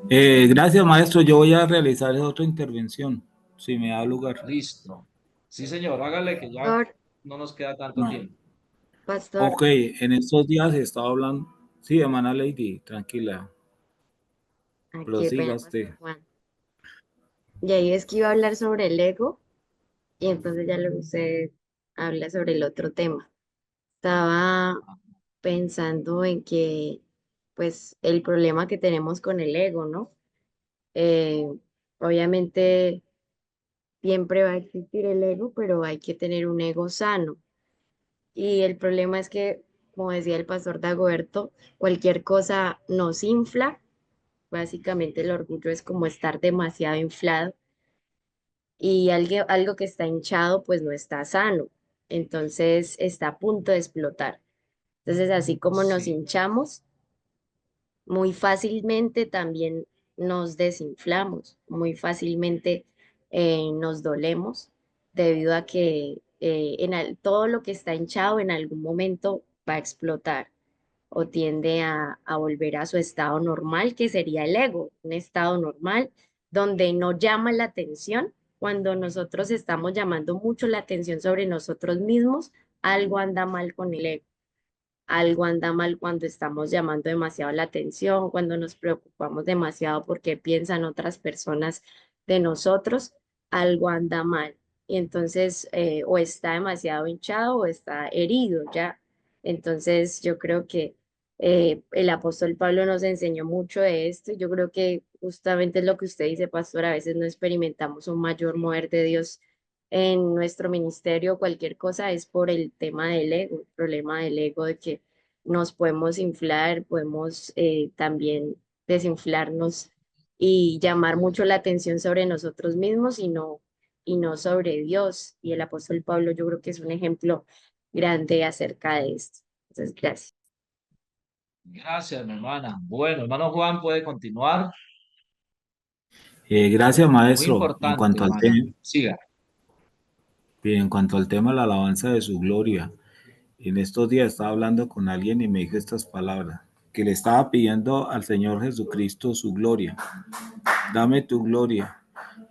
Gracias, maestro. Yo voy a realizar otra intervención, si me da lugar. Listo. Sí, señor, hágale que ya Pastor, no nos queda tanto No. tiempo. pastor, Ok, en estos días he estado hablando. Sí, hermana Lady, tranquila. aquí Prosiga pena, usted. Pastor Juan. Y ahí es que iba a hablar sobre el ego, y entonces ya luego usted habla sobre el otro tema. Estaba pensando en que, pues, el problema que tenemos con el ego, ¿no? Eh, obviamente siempre va a existir el ego, pero hay que tener un ego sano. Y el problema es que, como decía el pastor Dagoberto, cualquier cosa nos infla. Básicamente el orgullo es como estar demasiado inflado y algo que está hinchado pues no está sano. Entonces está a punto de explotar. Entonces así como nos Sí, hinchamos, muy fácilmente también nos desinflamos, muy fácilmente nos dolemos debido a que todo lo que está hinchado en algún momento va a explotar o tiende a volver a su estado normal, que sería el ego, un estado normal donde no llama la atención. Cuando nosotros estamos llamando mucho la atención sobre nosotros mismos, algo anda mal con el ego. Algo anda mal cuando estamos llamando demasiado la atención, cuando nos preocupamos demasiado porque piensan otras personas de nosotros, algo anda mal. Y entonces, o está demasiado hinchado o está herido ya. Entonces, yo creo que el apóstol Pablo nos enseñó mucho de esto. Yo creo que justamente es lo que usted dice, pastor, a veces no experimentamos un mayor mover de Dios en nuestro ministerio, cualquier cosa es por el tema del ego, el problema del ego de que nos podemos inflar, podemos también desinflarnos y llamar mucho la atención sobre nosotros mismos y no sobre Dios. Y el apóstol Pablo yo creo que es un ejemplo grande acerca de esto. Entonces, gracias. gracias, mi hermana. Bueno, hermano Juan puede continuar. Gracias, Muy maestro. En importante, cuanto al hermana. tema, Siga. bien, en cuanto al tema de la alabanza de su gloria, en estos días estaba hablando con alguien y me dijo estas palabras, que le estaba pidiendo al Señor Jesucristo su gloria. Dame tu gloria.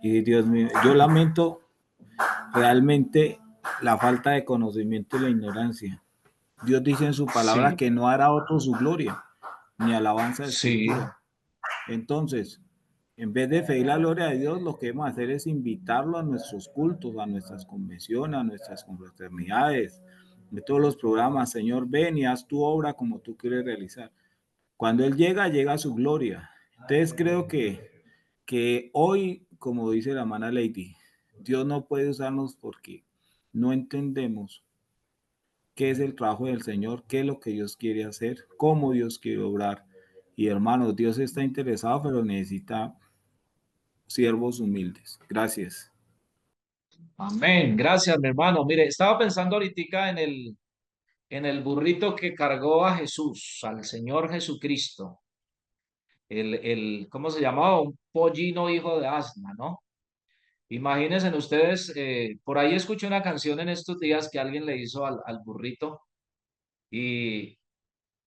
Y Dios mío, yo lamento realmente la falta de conocimiento y la ignorancia. Dios dice en su palabra Sí, que no hará otro su gloria, ni alabanza de sí, escritura. Entonces, en vez de pedir la gloria de Dios, lo que debemos hacer es invitarlo a nuestros cultos, a nuestras convenciones, a nuestras confraternidades, de todos los programas. Señor, ven y haz tu obra como tú quieres realizar. Cuando Él llega, llega a su gloria. Entonces creo que hoy, como dice la hermana Lady, Dios no puede usarnos porque no entendemos qué es el trabajo del Señor, qué es lo que Dios quiere hacer, cómo Dios quiere obrar. Y hermanos, Dios está interesado, pero necesita siervos humildes. Gracias. amén. Gracias, mi hermano. Mire, estaba pensando ahorita en el burrito que cargó a Jesús, al Señor Jesucristo. ¿cómo se llamaba? Un pollino hijo de asna, ¿no? Imagínense ustedes, por ahí escuché una canción en estos días que alguien le hizo al burrito y,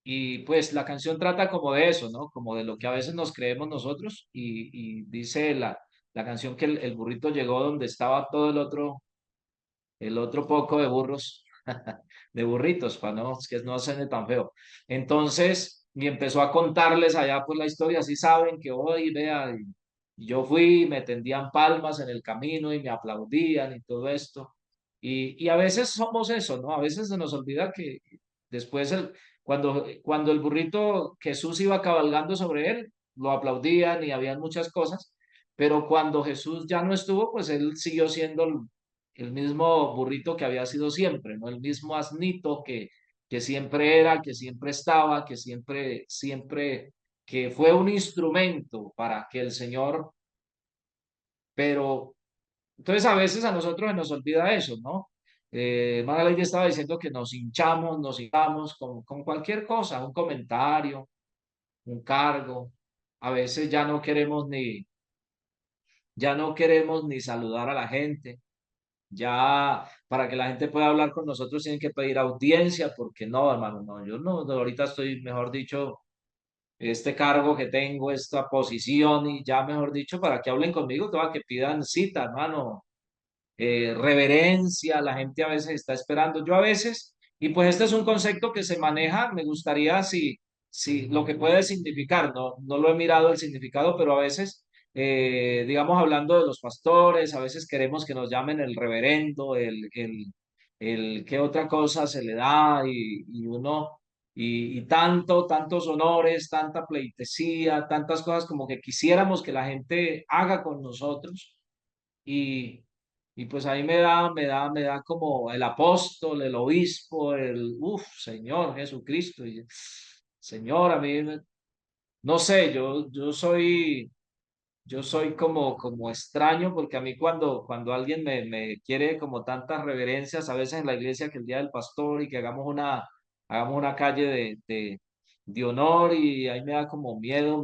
y pues la canción trata como de eso, ¿no? Como de lo que a veces nos creemos nosotros y dice la canción que el burrito llegó donde estaba todo el otro poco de burros, de burritos, para no, es que no suene tan feo. Entonces, y empezó a contarles allá pues la historia, así saben que hoy, vea, y yo fui, me tendían palmas en el camino y me aplaudían y todo esto. Y a veces somos eso, ¿no? A veces se nos olvida que después cuando el burrito Jesús iba cabalgando sobre él, lo aplaudían y habían muchas cosas, pero cuando Jesús ya no estuvo, pues él siguió siendo el mismo burrito que había sido siempre, ¿no? El mismo asnito que siempre era, que siempre estaba, que siempre, que fue un instrumento para que el Señor, pero entonces a veces a nosotros se nos olvida eso, ¿no? Hermana Lady estaba diciendo que nos hinchamos con cualquier cosa, un comentario, un cargo, a veces ya no queremos ni saludar a la gente. Ya para que la gente pueda hablar con nosotros tienen que pedir audiencia, porque no, hermano, no, yo no, ahorita estoy, mejor dicho, este cargo que tengo, esta posición, y ya, mejor dicho, para que hablen conmigo, tengo que pidan cita, hermano, reverencia, la gente a veces está esperando, yo a veces, y pues este es un concepto que se maneja, me gustaría si lo que puede significar, no lo he mirado el significado, pero a veces, digamos, hablando de los pastores, a veces queremos que nos llamen el reverendo, qué otra cosa se le da, y uno, y tantos honores, tanta pleitesía, tantas cosas como que quisiéramos que la gente haga con nosotros, y y pues ahí me da como el apóstol, el obispo, Señor Jesucristo. Y, Señor, a mí, no sé, yo soy como extraño porque a mí cuando alguien me quiere como tantas reverencias, a veces en la iglesia que el día del pastor y que hagamos una calle de honor y ahí me da como miedo,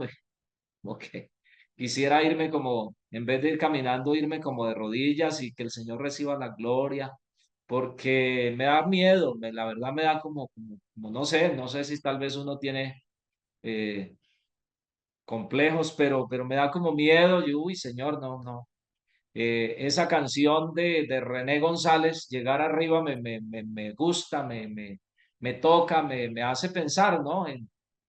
como que quisiera irme como, en vez de ir caminando, irme como de rodillas y que el Señor reciba la gloria, porque me da miedo, la verdad me da como no sé si tal vez uno tiene eh, complejos, pero me da como miedo, y uy, Señor, no. Esa canción de René González, Llegar Arriba, me gusta, me toca, me hace pensar, ¿no?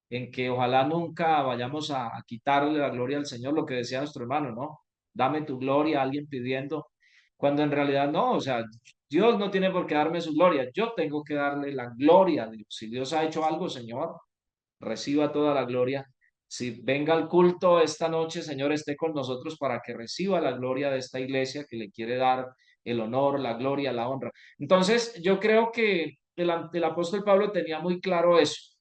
En que ojalá nunca vayamos a quitarle la gloria al Señor, lo que decía nuestro hermano, ¿no? Dame tu gloria, alguien pidiendo, cuando en realidad no, o sea, Dios no tiene por qué darme su gloria, yo tengo que darle la gloria a Dios. Si Dios ha hecho algo, Señor, reciba toda la gloria. Si venga al culto esta noche, Señor, esté con nosotros para que reciba la gloria de esta iglesia que le quiere dar el honor, la gloria, la honra. Entonces, yo creo que el apóstol Pablo tenía muy claro eso.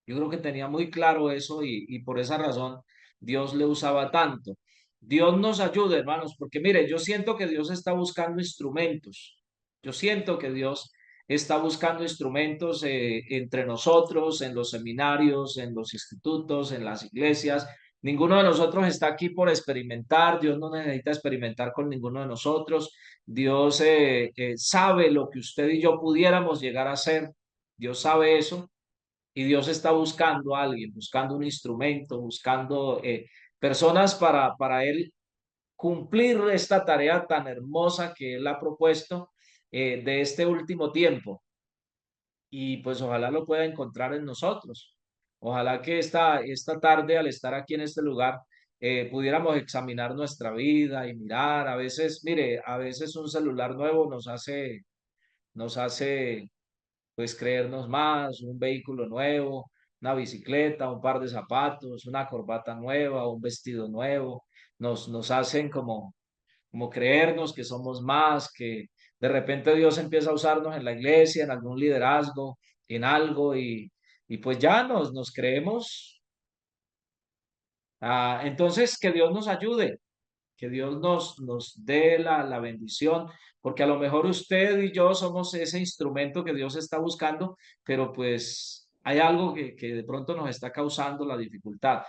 Yo creo que tenía muy claro eso y por esa razón Dios le usaba tanto. Dios nos ayude, hermanos, porque mire, yo siento que Dios está buscando instrumentos. Yo siento que Dios está buscando instrumentos entre nosotros, en los seminarios, en los institutos, en las iglesias. Ninguno de nosotros está aquí por experimentar. Dios no necesita experimentar con ninguno de nosotros. Dios sabe lo que usted y yo pudiéramos llegar a ser. Dios sabe eso. Y Dios está buscando a alguien, buscando un instrumento, buscando personas para Él cumplir esta tarea tan hermosa que Él ha propuesto de este último tiempo. Y pues ojalá lo pueda encontrar en nosotros. Ojalá que esta tarde, al estar aquí en este lugar, pudiéramos examinar nuestra vida y mirar. A veces, mire, a veces un celular nuevo nos hace pues creernos más, un vehículo nuevo, una bicicleta, un par de zapatos, una corbata nueva, un vestido nuevo, nos hacen como creernos que somos más, que de repente Dios empieza a usarnos en la iglesia, en algún liderazgo, en algo, y pues ya nos creemos. Entonces, que Dios nos ayude, que Dios nos dé la bendición, porque a lo mejor usted y yo somos ese instrumento que Dios está buscando, pero pues hay algo que de pronto nos está causando la dificultad.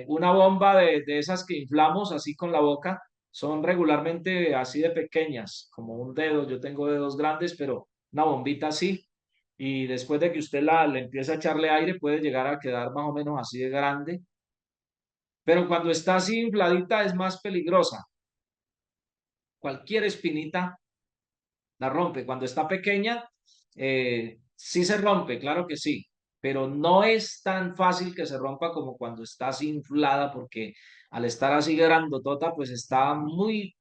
Una bomba de esas que inflamos así con la boca son regularmente así de pequeñas, como un dedo. Yo tengo dedos grandes, pero una bombita así. Y después de que usted le empieza a echarle aire, puede llegar a quedar más o menos así de grande. Pero cuando está así infladita es más peligrosa. Cualquier espinita la rompe. Cuando está pequeña, sí se rompe, claro que sí, pero no es tan fácil que se rompa como cuando está así inflada, porque al estar así grandotota, pues está muy,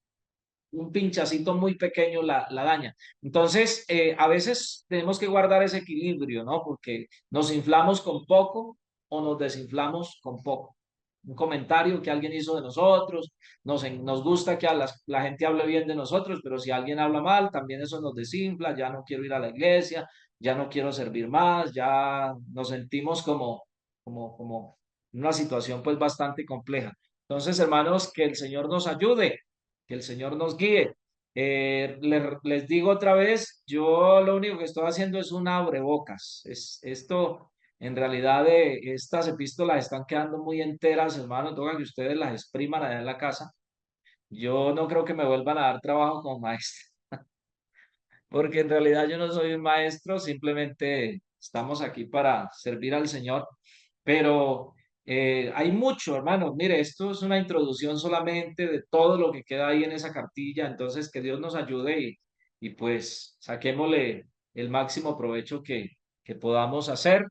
un pinchacito muy pequeño la daña. Entonces, a veces tenemos que guardar ese equilibrio, ¿no? Porque nos inflamos con poco o nos desinflamos con poco. Un comentario que alguien hizo de nosotros, nos gusta que la gente hable bien de nosotros, pero si alguien habla mal, también eso nos desinfla, ya no quiero ir a la iglesia, ya no quiero servir más, ya nos sentimos como en una situación pues bastante compleja. Entonces, hermanos, que el Señor nos ayude, que el Señor nos guíe. Les digo otra vez, yo lo único que estoy haciendo es un abrebocas. Esto, en realidad, estas epístolas están quedando muy enteras, hermano. Toca que ustedes las expriman allá en la casa. Yo no creo que me vuelvan a dar trabajo como maestro, porque en realidad yo no soy un maestro, simplemente estamos aquí para servir al Señor. Pero hay mucho, hermano. Mire, esto es una introducción solamente de todo lo que queda ahí en esa cartilla. Entonces, que Dios nos ayude y pues saquémosle el máximo provecho que podamos hacer.